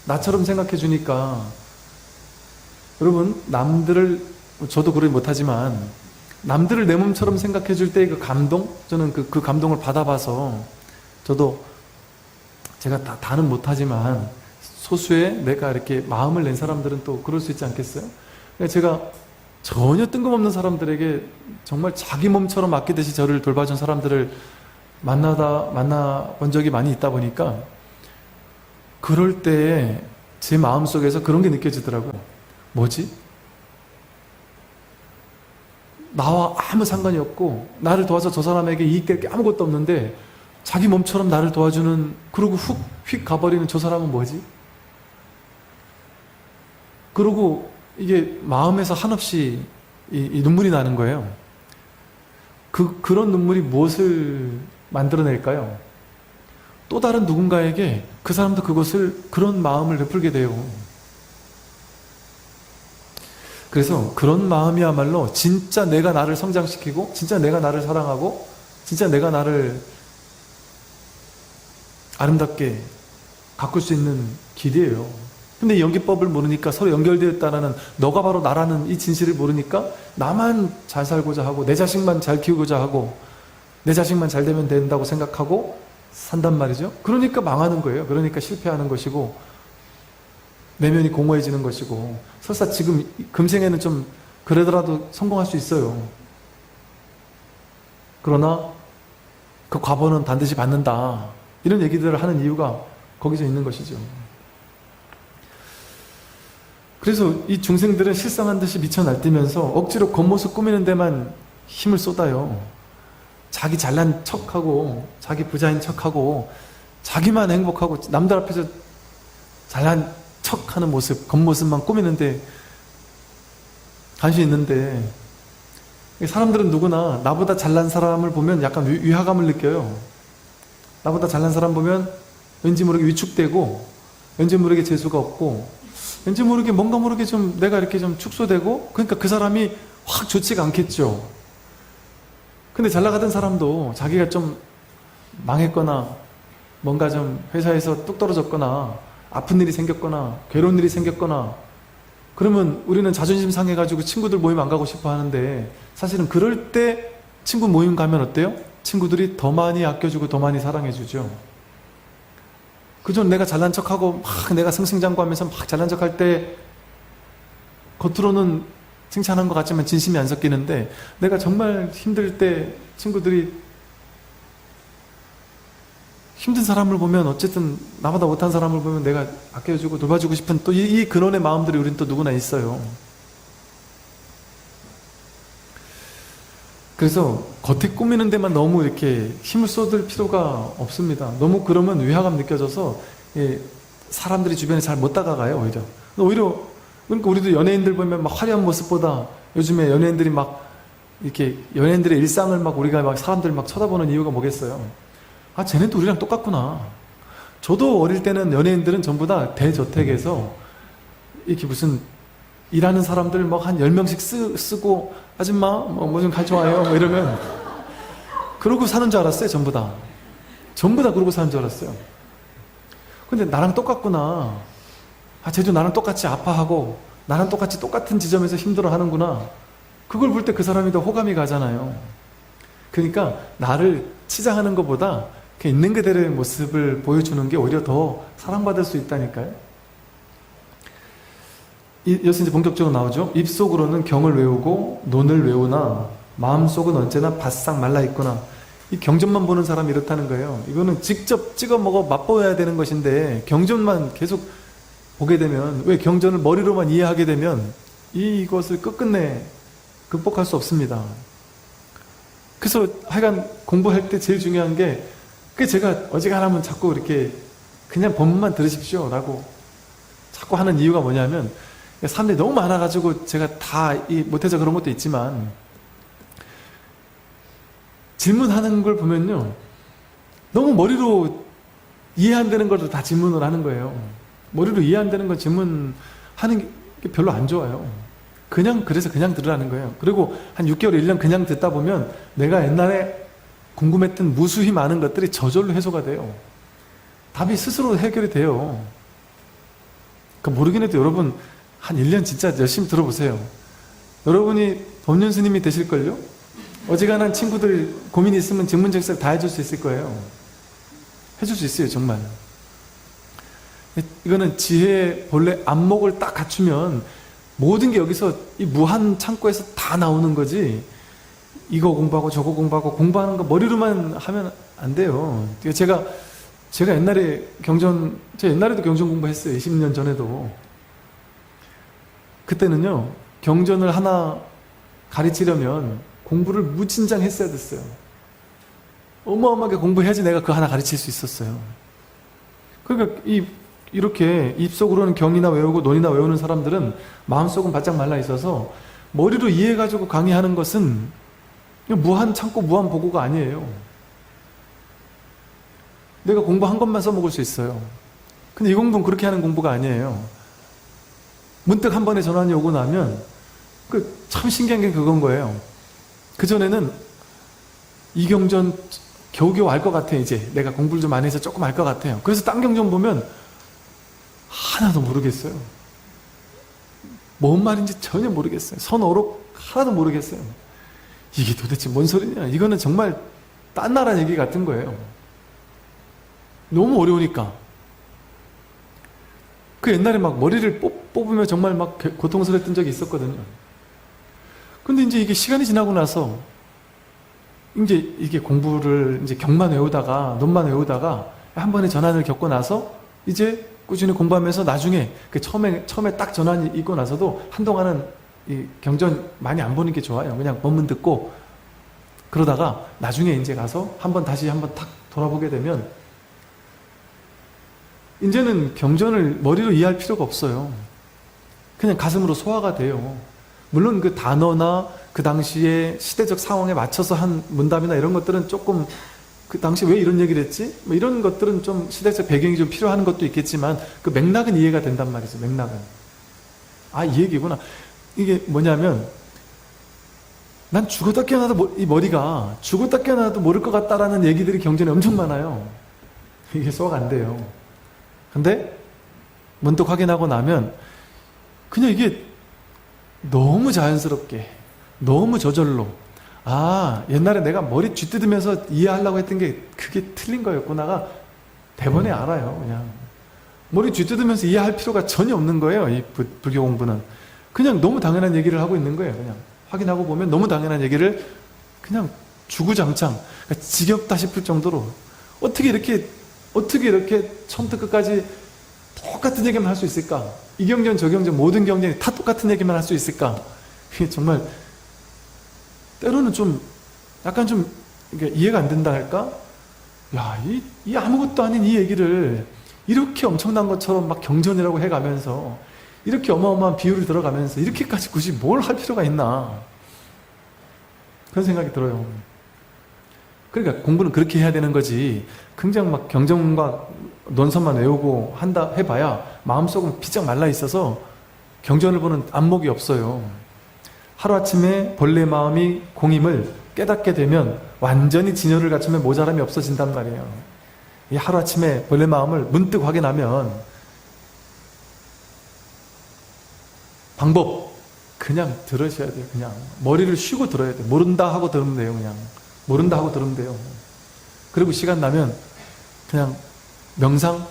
나처럼 생각해주니까, 여러분, 남들을, 저도 그러지 못하지만 남들을 내 몸처럼 생각해줄 때의 그 감동, 저는 그 감동을 받아봐서, 저도 제가 다는 못하지만 소수의 내가 이렇게 마음을 낸 사람들은 또 그럴 수 있지 않겠어요? 제가 전혀 뜬금없는 사람들에게 정말 자기 몸처럼 아끼듯이 저를 돌봐준 사람들을 만나본 적이 많이 있다 보니까, 그럴 때 제 마음속에서 그런 게 느껴지더라고요. 뭐지? 나와 아무 상관이 없고 나를 도와서 저 사람에게 이익될 게 아무것도 없는데 자기 몸처럼 나를 도와주는, 그러고 휙 가버리는 저 사람은 뭐지? 그러고 이게 마음에서 한없이 이 눈물이 나는 거예요. 그런 눈물이 무엇을 만들어낼까요? 또 다른 누군가에게 그 사람도 그런 마음을 베풀게 돼요. 그래서 그런 마음이야말로 진짜 내가 나를 성장시키고, 진짜 내가 나를 사랑하고, 진짜 내가 나를 아름답게 가꿀 수 있는 길이에요. 근데 이 연기법을 모르니까, 서로 연결되어 있다는, 너가 바로 나라는 이 진실을 모르니까 나만 잘 살고자 하고, 내 자식만 잘 키우고자 하고, 내 자식만 잘 되면 된다고 생각하고 산단 말이죠. 그러니까 망하는 거예요. 그러니까 실패하는 것이고 내면이 공허해지는 것이고, 설사 지금 금생에는 좀 그러더라도 성공할 수 있어요. 그러나 그 과보는 반드시 받는다, 이런 얘기들을 하는 이유가 거기서 있는 것이죠. 그래서 이 중생들은 실상한 듯이 미쳐 날뛰면서 억지로 겉모습 꾸미는 데만 힘을 쏟아요. 자기 잘난 척하고, 자기 부자인 척하고, 자기만 행복하고, 남들 앞에서 잘난 척하는 모습, 겉모습만 꾸미는데 관심이 있는데, 사람들은 누구나 나보다 잘난 사람을 보면 약간 위화감을 느껴요. 나보다 잘난 사람 보면 왠지 모르게 위축되고, 왠지 모르게 재수가 없고, 왠지 모르게 뭔가 모르게 좀 내가 이렇게 좀 축소되고, 그러니까 그 사람이 확 좋지가 않겠죠. 근데 잘 나가던 사람도 자기가 좀 망했거나, 뭔가 좀 회사에서 뚝 떨어졌거나, 아픈 일이 생겼거나, 괴로운 일이 생겼거나, 그러면 우리는 자존심 상해가지고 친구들 모임 안 가고 싶어 하는데, 사실은 그럴 때 친구 모임 가면 어때요? 친구들이 더 많이 아껴주고 더 많이 사랑해주죠. 그전 내가 잘난 척하고 막 내가 승승장구하면서 막 잘난 척할 때 겉으로는 칭찬한 것 같지만 진심이 안 섞이는데, 내가 정말 힘들 때 친구들이 힘든 사람을 보면, 어쨌든 나보다 못한 사람을 보면 내가 아껴주고 돌봐주고 싶은 또 이 근원의 마음들이 우린 또 누구나 있어요. 그래서 겉에 꾸미는 데만 너무 이렇게 힘을 쏟을 필요가 없습니다. 너무 그러면 위화감 느껴져서 사람들이 주변에 잘 못 다가가요. 그러니까 우리도 연예인들 보면 막 화려한 모습보다, 요즘에 연예인들이 막 이렇게 연예인들의 일상을 막 우리가 막 사람들 막 쳐다보는 이유가 뭐겠어요? 아, 쟤네도 우리랑 똑같구나. 저도 어릴 때는 연예인들은 전부 다 대저택에서 이렇게 무슨 일하는 사람들 막 한 10명씩 쓰고, 아줌마 뭐 좀 가져와요 뭐 이러면 그러고 사는 줄 알았어요. 전부 다 그러고 사는 줄 알았어요. 근데 나랑 똑같구나. 아, 쟤도 나랑 똑같이 아파하고 나랑 똑같은 지점에서 힘들어 하는구나. 그걸 볼 때 그 사람이 더 호감이 가잖아요. 그러니까 나를 치장하는 것보다 있는 그대로의 모습을 보여주는 게 오히려 더 사랑받을 수 있다니까요. 여기서 이제 본격적으로 나오죠. 입속으로는 경을 외우고 논을 외우나 마음속은 언제나 바싹 말라있구나. 이 경전만 보는 사람이 이렇다는 거예요. 이거는 직접 찍어 먹어 맛보아야 되는 것인데, 경전만 계속 보게 되면, 왜 경전을 머리로만 이해하게 되면 이것을 끝끝내 극복할 수 없습니다. 그래서 하여간 공부할 때 제일 중요한 게, 제가 어지간하면 자꾸 이렇게 그냥 본문만 들으십시오 라고 자꾸 하는 이유가 뭐냐면, 사람들이 너무 많아가지고 제가 다 못해서 그런 것도 있지만, 질문하는 걸 보면요, 너무 머리로 이해 안 되는 걸 다 질문을 하는 거예요. 머리로 이해 안 되는 걸 질문하는 게 별로 안 좋아요. 그래서 그냥 들으라는 거예요. 그리고 한 6개월, 1년 그냥 듣다 보면 내가 옛날에 궁금했던 무수히 많은 것들이 저절로 해소가 돼요. 답이 스스로 해결이 돼요. 모르긴 해도 여러분 한 1년 진짜 열심히 들어보세요. 여러분이 법륜 스님이 되실걸요? 어지간한 친구들 고민이 있으면 증문즉석 다 해줄 수 있을 거예요. 해줄 수 있어요, 정말. 이거는 지혜의 본래 안목을 딱 갖추면 모든 게 여기서 이 무한 창고에서 다 나오는 거지, 이거 공부하고 저거 공부하고 공부하는 거 머리로만 하면 안 돼요. 제가 옛날에 제가 옛날에도 경전 공부했어요. 20년 전에도. 그때는요, 경전을 하나 가르치려면 공부를 무진장 했어야 됐어요. 어마어마하게 공부해야지 내가 그 하나 가르칠 수 있었어요. 그러니까 이렇게 입속으로는 경이나 외우고 논이나 외우는 사람들은 마음속은 바짝 말라 있어서 머리로 이해해가지고 강의하는 것은 무한 창고 무한 보고가 아니에요. 내가 공부한 것만 써먹을 수 있어요. 근데 이 공부는 그렇게 하는 공부가 아니에요. 문득 한 번에 전환이 오고 나면 참 신기한 게 그건 거예요. 그전에는 이 경전 겨우겨우 알 것 같아. 이제 내가 공부를 좀 많이 해서 조금 알 것 같아요. 그래서 딴 경전 보면 하나도 모르겠어요. 뭔 말인지 전혀 모르겠어요. 선어록 하나도 모르겠어요. 이게 도대체 뭔 소리냐. 이거는 정말 딴 나라 얘기 같은 거예요. 너무 어려우니까. 옛날에 막 머리를 뽑으며 정말 막 고통스러웠던 적이 있었거든요. 근데 이제 이게 시간이 지나고 나서 이제 이게 공부를 이제 경만 외우다가 논만 외우다가 한 번에 전환을 겪고 나서 이제 꾸준히 공부하면서 나중에 처음에 딱 전환이 있고 나서도 한동안은 이 경전 많이 안 보는 게 좋아요. 그냥 법문 듣고 그러다가 나중에 이제 가서 다시 한번 탁 돌아보게 되면 이제는 경전을 머리로 이해할 필요가 없어요. 그냥 가슴으로 소화가 돼요. 물론 그 단어나 그 당시에 시대적 상황에 맞춰서 한 문답이나 이런 것들은 조금 그 당시 왜 이런 얘기를 했지? 뭐 이런 것들은 좀 시대적 배경이 좀 필요한 것도 있겠지만 그 맥락은 이해가 된단 말이죠. 맥락은. 아, 이 얘기구나. 이게 뭐냐면 난 죽었다 깨어나도 이 머리가 죽었다 깨어나도 모를 것 같다라는 얘기들이 경전에 엄청 많아요. 이게 소화가 안 돼요. 근데 문득 확인하고 나면 그냥 이게 너무 자연스럽게, 너무 저절로, 아, 옛날에 내가 머리 쥐뜯으면서 이해하려고 했던 게 그게 틀린 거였구나가 대번에 알아요. 그냥 머리 쥐뜯으면서 이해할 필요가 전혀 없는 거예요. 이 불교 공부는 그냥 너무 당연한 얘기를 하고 있는 거예요. 그냥 확인하고 보면 너무 당연한 얘기를 그냥 주구장창, 그러니까 지겹다 싶을 정도로 어떻게 이렇게 처음부터 끝까지 똑같은 얘기만 할 수 있을까? 이 경전 저 경전 모든 경전이 다 똑같은 얘기만 할 수 있을까? 이게 정말 때로는 좀 약간 좀 이해가 안 된다 할까? 야, 이 아무것도 아닌 이 얘기를 이렇게 엄청난 것처럼 막 경전이라고 해가면서 이렇게 어마어마한 비율을 들어가면서 이렇게까지 굳이 뭘 할 필요가 있나? 그런 생각이 들어요. 그러니까 공부는 그렇게 해야 되는 거지. 굉장히 막 경전과 논설만 외우고 한다 해봐야 마음속은 피쩍 말라 있어서 경전을 보는 안목이 없어요. 하루아침에 본래 마음이 공임을 깨닫게 되면 완전히 진열을 갖추면 모자람이 없어진단 말이에요. 이 하루아침에 본래 마음을 문득 확인하면 방법 그냥 들으셔야 돼요. 그냥 머리를 쉬고 들어야 돼요. 모른다 하고 들으면 돼요. 그냥 모른다 하고 들으면 돼요. 그리고 시간 나면 그냥 명상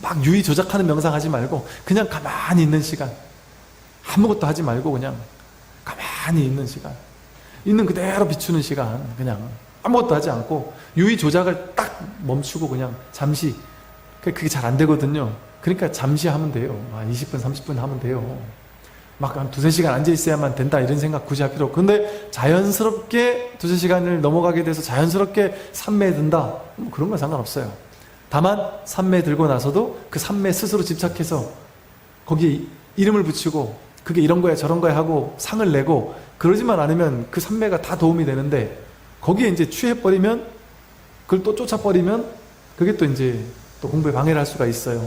막 유의 조작하는 명상 하지 말고 그냥 가만히 있는 시간, 아무것도 하지 말고 그냥 가만히 있는 시간, 있는 그대로 비추는 시간, 그냥 아무것도 하지 않고 유의 조작을 딱 멈추고 그냥 잠시, 그게 잘 안 되거든요. 그러니까 잠시 하면 돼요. 20분 30분 하면 돼요. 막 한 2-3시간 앉아 있어야만 된다 이런 생각 굳이 할 필요 없고, 근데 자연스럽게 2-3시간을 넘어가게 돼서 자연스럽게 삼매에 든다, 뭐 그런 건 상관없어요. 다만 삼매 들고 나서도 그 삼매 스스로 집착해서 거기에 이름을 붙이고 그게 이런 거야 저런 거야 하고 상을 내고 그러지만 않으면 그 삼매가 다 도움이 되는데, 거기에 이제 취해버리면, 그걸 또 쫓아버리면 그게 또 이제 또 공부에 방해를 할 수가 있어요.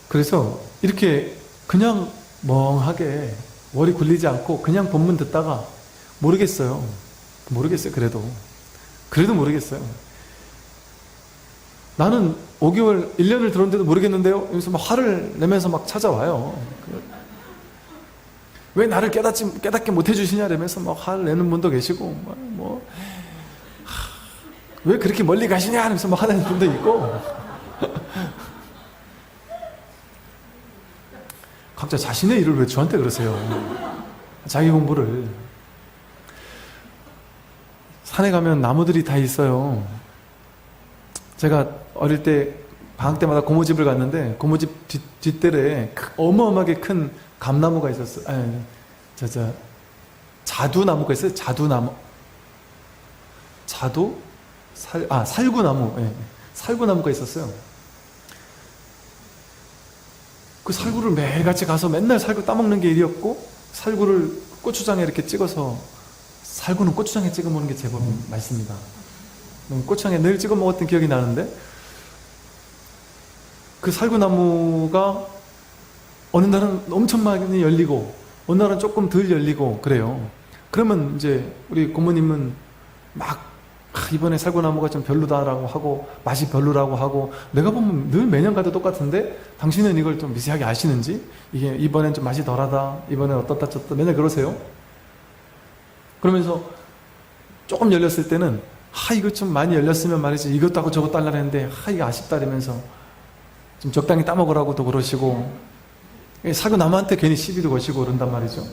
그래서 이렇게 그냥 멍하게 머리 굴리지 않고 그냥 본문 듣다가 모르겠어요. 그래도 모르겠어요. 나는 5개월, 1년을 들었는데도 모르겠는데요? 여기서 막 화를 내면서 막 찾아와요. 왜 나를 깨닫게 못 해주시냐 이러면서 막 화를 내는 분도 계시고, 왜 그렇게 멀리 가시냐 하면서 막 화내는 분도 있고, 각자 자신의 일을 왜 저한테 그러세요? 자기 공부를. 산에 가면 나무들이 다 있어요. 제가 어릴 때 방학 때마다 고모집을 갔는데 고모집 뒷뜰에 어마어마하게 큰 감나무가 있었어요. 자두나무가 있어요. 자두나무. 살구나무. 네. 살구나무가 있었어요. 그 살구를 매일같이 가서 맨날 살구 따먹는 게 일이었고, 살구를 고추장에 이렇게 찍어서, 살구는 고추장에 찍어 먹는 게 제법 맛있습니다. 고추장에 늘 찍어 먹었던 기억이 나는데, 그 살구나무가 어느 날은 엄청 많이 열리고 어느 날은 조금 덜 열리고 그래요. 그러면 이제 우리 고모님은 막 이번에 살구나무가 좀 별로다라고 하고 맛이 별로라고 하고, 내가 보면 늘 매년 가도 똑같은데 당신은 이걸 좀 미세하게 아시는지, 이게 이번엔 좀 맛이 덜하다, 이번엔 어떻다 저떻다 맨날 그러세요. 그러면서 조금 열렸을 때는 이거 좀 많이 열렸으면 말이지 이것도 하고 저것도 하려고 했는데 이게 아쉽다 이러면서 좀 적당히 따먹으라고도 그러시고, 살구나무한테 괜히 시비도 거시고 그런단 말이죠.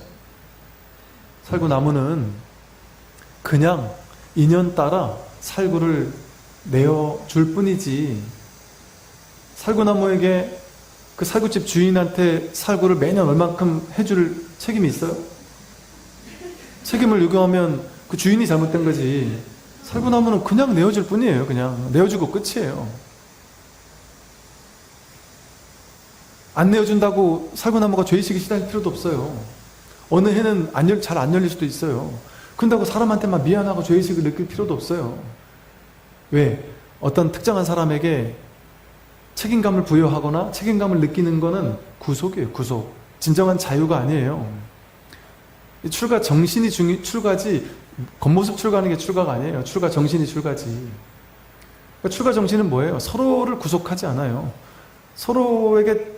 살구나무는 그냥 인연 따라 살구를 내어줄 뿐이지, 살구나무에게 그 살구집 주인한테 살구를 매년 얼만큼 해줄 책임이 있어요? 책임을 요구하면 그 주인이 잘못된 거지, 살구나무는 그냥 내어줄 뿐이에요. 그냥 내어주고 끝이에요. 안 내어준다고 살구나무가 죄의식이 시달릴 필요도 없어요. 어느 해는 잘 안 열릴 수도 있어요. 그런다고 사람한테만 미안하고 죄의식을 느낄 필요도 없어요. 왜? 어떤 특정한 사람에게 책임감을 부여하거나 책임감을 느끼는 거는 구속이에요. 구속. 진정한 자유가 아니에요. 출가 정신이 출가지, 겉모습 출가하는 게 출가가 아니에요. 출가 정신이 출가지. 그러니까 출가 정신은 뭐예요? 서로를 구속하지 않아요. 서로에게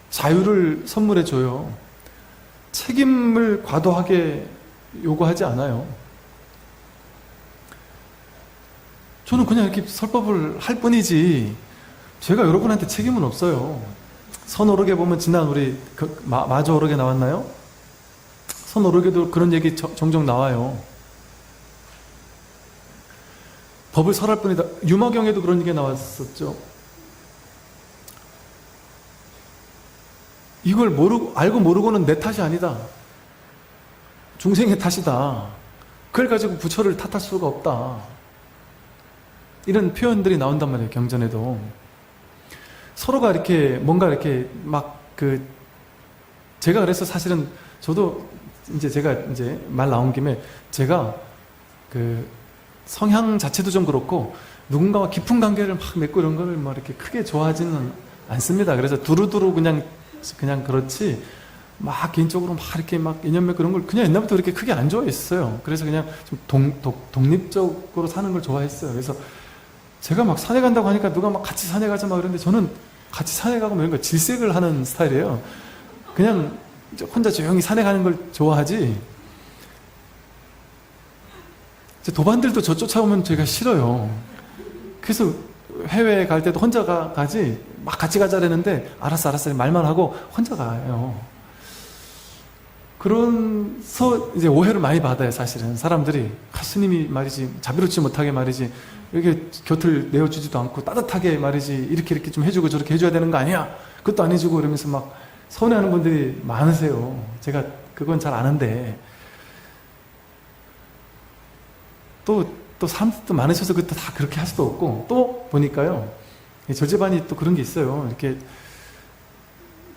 자유를 선물해 줘요. 책임을 과도하게 요구하지 않아요. 저는 그냥 이렇게 설법을 할 뿐이지 제가 여러분한테 책임은 없어요. 선오르게 보면 지난 우리 마저 오르게 나왔나요? 선오르게도 그런 얘기 종종 나와요. 법을 설할 뿐이다. 유머경에도 그런 얘기 나왔었죠. 이걸 알고 모르고는 내 탓이 아니다. 중생의 탓이다. 그걸 가지고 부처를 탓할 수가 없다. 이런 표현들이 나온단 말이에요. 경전에도. 서로가 이렇게 뭔가 이렇게 제가 그래서 사실은 저도 제가 말 나온 김에 제가 성향 자체도 좀 그렇고 누군가와 깊은 관계를 막 맺고 이런 거를 막 이렇게 크게 좋아하지는 않습니다. 그래서 두루두루 그냥 그렇지 막 개인적으로 막 이렇게 막 인연 맺고 그런 걸 그냥 옛날부터 그렇게 크게 안 좋아했어요. 그래서 그냥 좀 독립적으로 사는 걸 좋아했어요. 그래서 제가 막 산에 간다고 하니까 누가 막 같이 산에 가자 막 그러는데 저는 같이 산에 가고 이런 거 질색을 하는 스타일이에요. 그냥 혼자 조용히 산에 가는 걸 좋아하지. 도반들도 저 쫓아오면 제가 싫어요. 그래서 해외에 갈 때도 혼자 가지 막 같이 가자라는데 알았어 말만 하고 혼자 가요. 그래서 이제 오해를 많이 받아요. 사실은 사람들이 스님이 말이지 자비롭지 못하게 말이지 이렇게 곁을 내어주지도 않고 따뜻하게 말이지 이렇게 좀 해주고 저렇게 해줘야 되는 거 아니야? 그것도 안 해주고 이러면서 막 서운해하는 분들이 많으세요. 제가 그건 잘 아는데 또 사람들도 많으셔서 그것도 다 그렇게 할 수도 없고 또 보니까요. 저 집안이 또 그런 게 있어요. 이렇게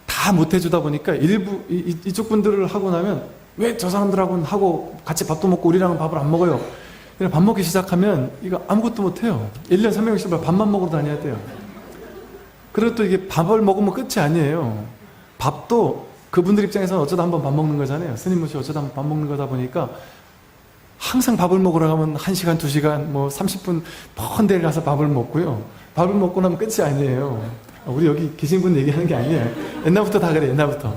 다 못해주다 보니까 일부 이쪽 분들을 하고 나면 왜 저 사람들하고는 하고 같이 밥도 먹고 우리랑은 밥을 안 먹어요. 밥 먹기 시작하면 이거 아무것도 못해요. 1년 360일 밥만 먹으러 다녀야 돼요. 그리고 또 이게 밥을 먹으면 끝이 아니에요. 밥도 그분들 입장에서는 어쩌다 한번 밥 먹는 거잖아요. 스님 모시 어쩌다 한번 밥 먹는 거다 보니까 항상 밥을 먹으러 가면 1시간, 2시간, 뭐 30분 먼 데를 가서 밥을 먹고요. 밥을 먹고 나면 끝이 아니에요. 우리 여기 계신 분 얘기하는 게 아니에요. 옛날부터 다 그래, 옛날부터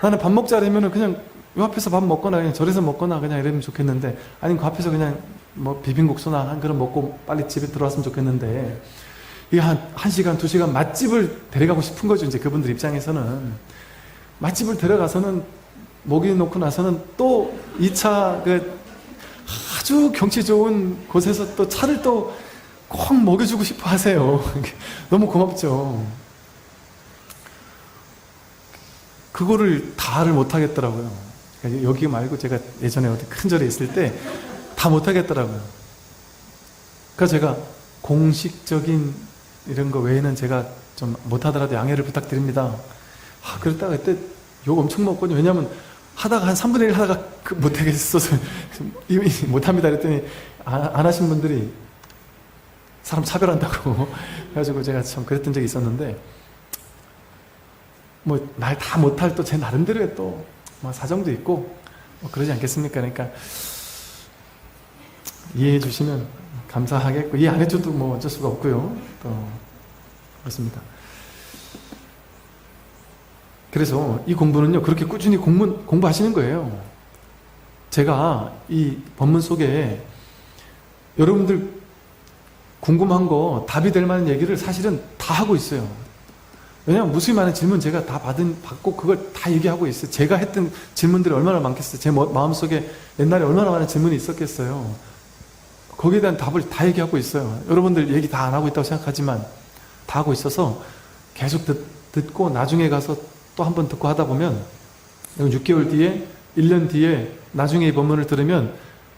나는 밥 먹자라면 그냥 요 앞에서 밥 먹거나 그냥 절에서 먹거나 그냥 이러면 좋겠는데 아니면 그 앞에서 그냥 뭐 비빔국수나 한 그릇 먹고 빨리 집에 들어왔으면 좋겠는데 이게 한 1시간, 2시간 맛집을 데려가고 싶은 거죠. 이제 그분들 입장에서는. 맛집을 데려가서는 먹이 놓고 나서는 또 2차 아주 경치 좋은 곳에서 또 차를 또 꼭 먹여주고 싶어 하세요. 너무 고맙죠. 그거를 다를 못하겠더라고요. 여기 말고 제가 예전에 어디 큰 절에 있을 때 다 못하겠더라고요. 그래서 제가 공식적인 이런 거 외에는 제가 좀 못하더라도 양해를 부탁드립니다. 그랬다가 그때 욕 엄청 먹거든요. 왜냐면 하다가 한 3분의 1 하다가 못하겠어서 못합니다 그랬더니 안 하신 분들이 사람 차별한다고 그래가지고 제가 참 그랬던 적이 있었는데 뭐 말 다 못할 또 제 나름대로의 또 뭐 사정도 있고 뭐 그러지 않겠습니까? 그러니까 이해해 주시면 감사하겠고 이해 안 해줘도 뭐 어쩔 수가 없고요. 또 그렇습니다. 그래서 이 공부는요 그렇게 꾸준히 공부하시는 거예요. 제가 이 법문 속에 여러분들 궁금한 거 답이 될 만한 얘기를 사실은 다 하고 있어요. 왜냐하면 무수히 많은 질문 제가 다 받고 그걸 다 얘기하고 있어요. 제가 했던 질문들이 얼마나 많겠어요. 제 마음속에 옛날에 얼마나 많은 질문이 있었겠어요. 거기에 대한 답을 다 얘기하고 있어요. 여러분들 얘기 다 안 하고 있다고 생각하지만 다 하고 있어서 계속 듣고 나중에 가서 또 한 번 듣고 하다 보면 6개월 뒤에 1년 뒤에 나중에 이 법문을 들으면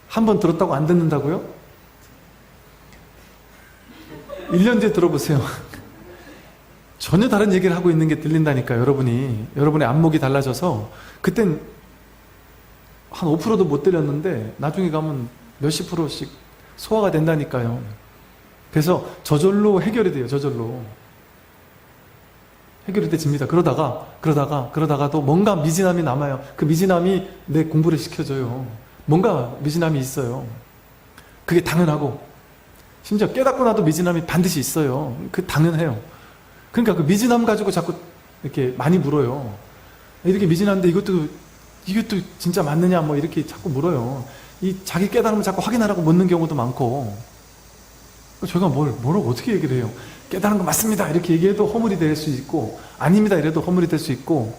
한 번 들었다고 안 듣는다고요? 1년 뒤에 들어보세요. 전혀 다른 얘기를 하고 있는 게 들린다니까 여러분의 안목이 달라져서 그땐 한 5%도 못 들렸는데 나중에 가면 몇십 프로씩 소화가 된다니까요. 그래서 저절로 해결이 돼요. 저절로 해결이 돼집니다. 그러다가도 뭔가 미진함이 남아요. 그 미진함이 내 공부를 시켜줘요. 뭔가 미진함이 있어요. 그게 당연하고 심지어 깨닫고 나도 미진함이 반드시 있어요. 그 당연해요. 그러니까 그 미진함 가지고 자꾸 이렇게 많이 물어요. 이렇게 미진한데 이것도 진짜 맞느냐 뭐 이렇게 자꾸 물어요. 이 자기 깨달음을 자꾸 확인하라고 묻는 경우도 많고, 제가 뭐라고 어떻게 얘기를 해요? 깨달은 거 맞습니다 이렇게 얘기해도 허물이 될 수 있고, 아닙니다 이래도 허물이 될 수 있고,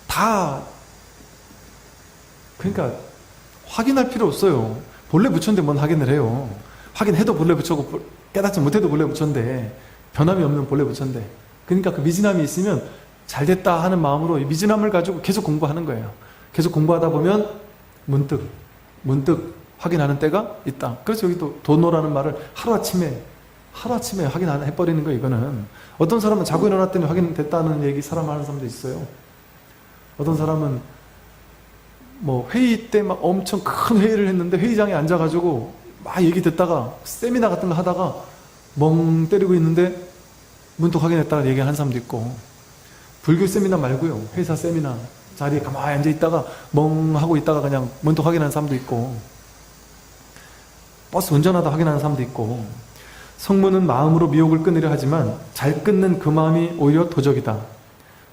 다 그러니까 확인할 필요 없어요. 본래 부처인데 뭔 확인을 해요. 확인해도 본래 부처고 깨닫지 못해도 본래 부처인데, 변함이 없는 본래 부처인데, 그러니까 그 미진함이 있으면 잘 됐다 하는 마음으로 이 미진함을 가지고 계속 공부하는 거예요. 계속 공부하다 보면 문득 확인하는 때가 있다. 그래서 여기 또 도노라는 말을 하루아침에 확인해버리는 거예요. 이거는 어떤 사람은 자고 일어났더니 확인됐다는 얘기 사람 하는 사람도 있어요. 어떤 사람은 뭐 회의 때 막 엄청 큰 회의를 했는데 회의장에 앉아가지고 막 얘기 듣다가 세미나 같은 거 하다가 멍 때리고 있는데 문득 확인했다가 얘기하는 사람도 있고, 불교 세미나 말고요, 회사 세미나 자리에 가만히 앉아있다가 멍 하고 있다가 그냥 문득 확인하는 사람도 있고, 버스 운전하다 확인하는 사람도 있고. 성문은 마음으로 미혹을 끊으려 하지만 잘 끊는 그 마음이 오히려 도적이다.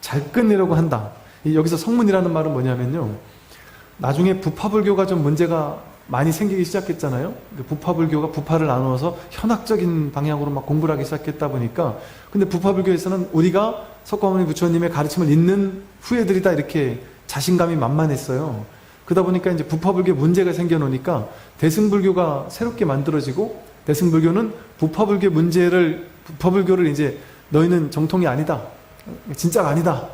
잘 끊으려고 한다. 여기서 성문이라는 말은 뭐냐면요, 나중에 부파불교가 좀 문제가 많이 생기기 시작했잖아요. 부파불교가 부파를 나누어서 현학적인 방향으로 막 공부를 하기 시작했다 보니까, 근데 부파불교에서는 우리가 석가모니 부처님의 가르침을 잇는 후예들이다 이렇게 자신감이 만만했어요. 그러다 보니까 이제 부파불교에 문제가 생겨놓으니까 대승불교가 새롭게 만들어지고, 대승불교는 부파불교를 이제 너희는 정통이 아니다, 진짜가 아니다,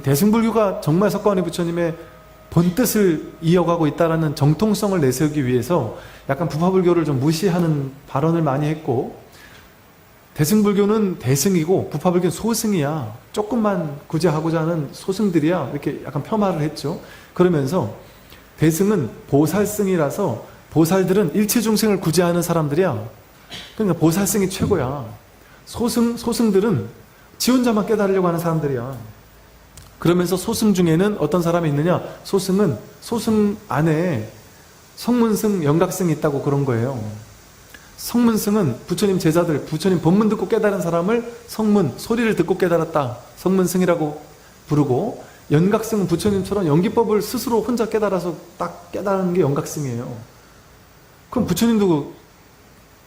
대승불교가 정말 석가모니 부처님의 본뜻을 이어가고 있다라는 정통성을 내세우기 위해서 약간 부파불교를 좀 무시하는 발언을 많이 했고, 대승불교는 대승이고 부파불교는 소승이야, 조금만 구제하고자 하는 소승들이야, 이렇게 약간 폄하를 했죠. 그러면서 대승은 보살승이라서 보살들은 일체 중생을 구제하는 사람들이야. 그러니까 보살승이 최고야. 소승들은 지 혼자만 깨달으려고 하는 사람들이야. 그러면서 소승 중에는 어떤 사람이 있느냐? 소승 안에 성문승, 영각승이 있다고 그런 거예요. 성문승은 부처님 제자들, 부처님 법문 듣고 깨달은 사람을 성문, 소리를 듣고 깨달았다, 성문승이라고 부르고, 연각승은 부처님처럼 연기법을 스스로 혼자 깨달아서 딱 깨달은 게 연각승이에요. 그럼 부처님도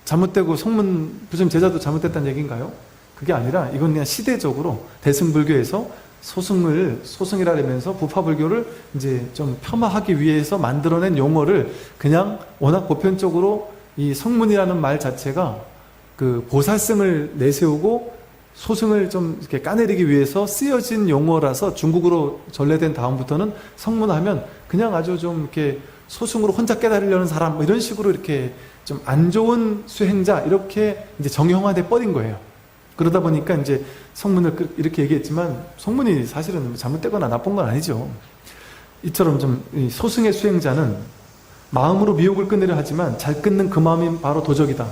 잘못되고 부처님 제자도 잘못됐다는 얘기인가요? 그게 아니라 이건 그냥 시대적으로 대승불교에서 소승이라면서 부파불교를 이제 좀 폄하하기 위해서 만들어낸 용어를 그냥 워낙 보편적으로 이 성문이라는 말 자체가 그 보살승을 내세우고 소승을 좀 이렇게 까내리기 위해서 쓰여진 용어라서 중국으로 전래된 다음부터는 성문하면 그냥 아주 좀 이렇게 소승으로 혼자 깨달으려는 사람 뭐 이런 식으로 이렇게 좀 안 좋은 수행자 이렇게 이제 정형화돼 버린 거예요. 그러다 보니까 이제 성문을 이렇게 얘기했지만 성문이 사실은 잘못되거나 나쁜 건 아니죠. 이처럼 좀 소승의 수행자는 마음으로 미혹을 끊으려 하지만 잘 끊는 그 마음이 바로 도적이다.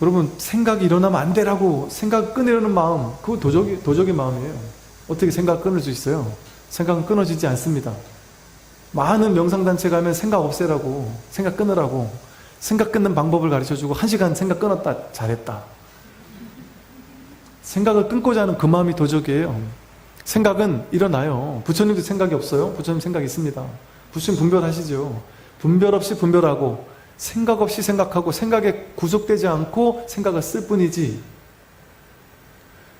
여러분, 생각이 일어나면 안 되라고 생각 끊으려는 마음, 그거 도적의 마음이에요. 어떻게 생각 끊을 수 있어요? 생각은 끊어지지 않습니다. 많은 명상단체 가면 생각 없애라고, 생각 끊으라고, 생각 끊는 방법을 가르쳐주고 1시간 생각 끊었다, 잘했다. 생각을 끊고자 하는 그 마음이 도적이에요. 생각은 일어나요. 부처님도 생각이 없어요? 부처님 생각 있습니다. 부처님 분별하시죠. 분별 없이 분별하고 생각 없이 생각하고 생각에 구속되지 않고 생각을 쓸 뿐이지.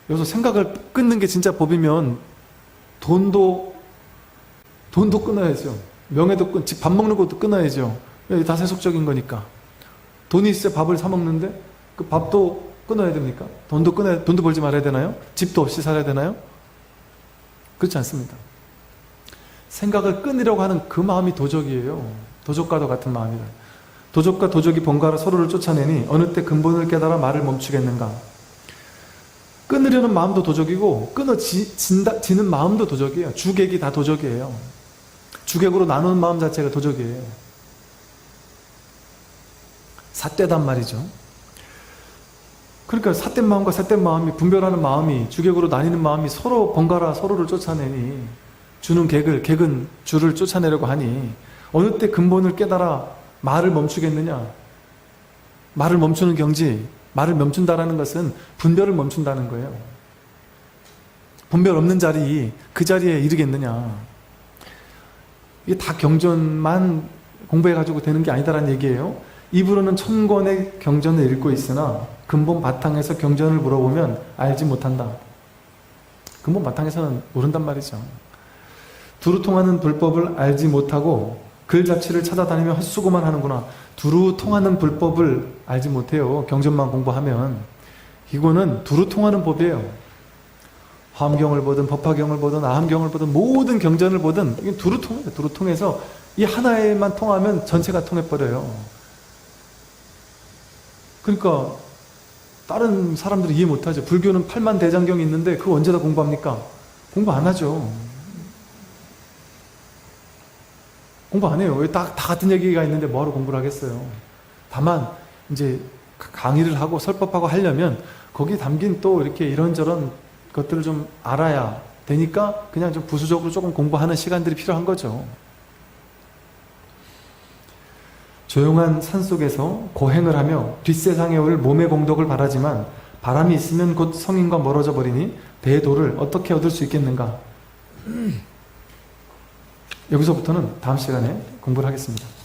여기서 생각을 끊는 게 진짜 법이면 돈도 끊어야죠. 명예도 집 밥 먹는 것도 끊어야죠. 다 세속적인 거니까. 돈이 있어야 밥을 사 먹는데 그 밥도 끊어야 됩니까? 돈도 벌지 말아야 되나요? 집도 없이 살아야 되나요? 그렇지 않습니다. 생각을 끊으려고 하는 그 마음이 도적이에요. 도적과도 같은 마음이다. 도적과 도적이 번갈아 서로를 쫓아내니 어느 때 근본을 깨달아 말을 멈추겠는가. 끊으려는 마음도 도적이고 끊어지는 마음도 도적이에요. 주객이 다 도적이에요. 주객으로 나누는 마음 자체가 도적이에요. 삿되단 말이죠. 그러니까 삿된 마음과 삿된 마음이, 분별하는 마음이, 주객으로 나뉘는 마음이 서로 번갈아 서로를 쫓아내니, 주는 객은 주를 쫓아내려고 하니 어느 때 근본을 깨달아 말을 멈추겠느냐. 말을 멈추는 경지, 말을 멈춘다라는 것은 분별을 멈춘다는 거예요. 분별 없는 자리, 그 자리에 이르겠느냐. 이게 다 경전만 공부해가지고 되는 게 아니다라는 얘기예요. 입으로는 1000권의 경전을 읽고 있으나 근본 바탕에서 경전을 물어보면 알지 못한다. 근본 바탕에서는 모른단 말이죠. 두루 통하는 불법을 알지 못하고 글자취를 찾아다니며 헛수고만 하는구나. 두루 통하는 불법을 알지 못해요. 경전만 공부하면. 이거는 두루 통하는 법이에요. 화엄경을 보든 법화경을 보든 아함경을 보든 모든 경전을 보든 이게 두루 통해요. 두루 통해서 이 하나에만 통하면 전체가 통해버려요. 그러니까 다른 사람들이 이해 못하죠. 불교는 8만 대장경이 있는데 그거 언제 다 공부합니까? 공부 안 하죠. 공부 안 해요. 왜 다 같은 얘기가 있는데 뭐하러 공부를 하겠어요. 다만 이제 강의를 하고 설법하고 하려면 거기에 담긴 또 이렇게 이런저런 것들을 좀 알아야 되니까 그냥 좀 부수적으로 조금 공부하는 시간들이 필요한 거죠. 조용한 산속에서 고행을 하며 뒷세상에 올 몸의 공덕을 바라지만 바람이 있으면 곧 성인과 멀어져 버리니 대도를 어떻게 얻을 수 있겠는가. 여기서부터는 다음 시간에 공부를 하겠습니다.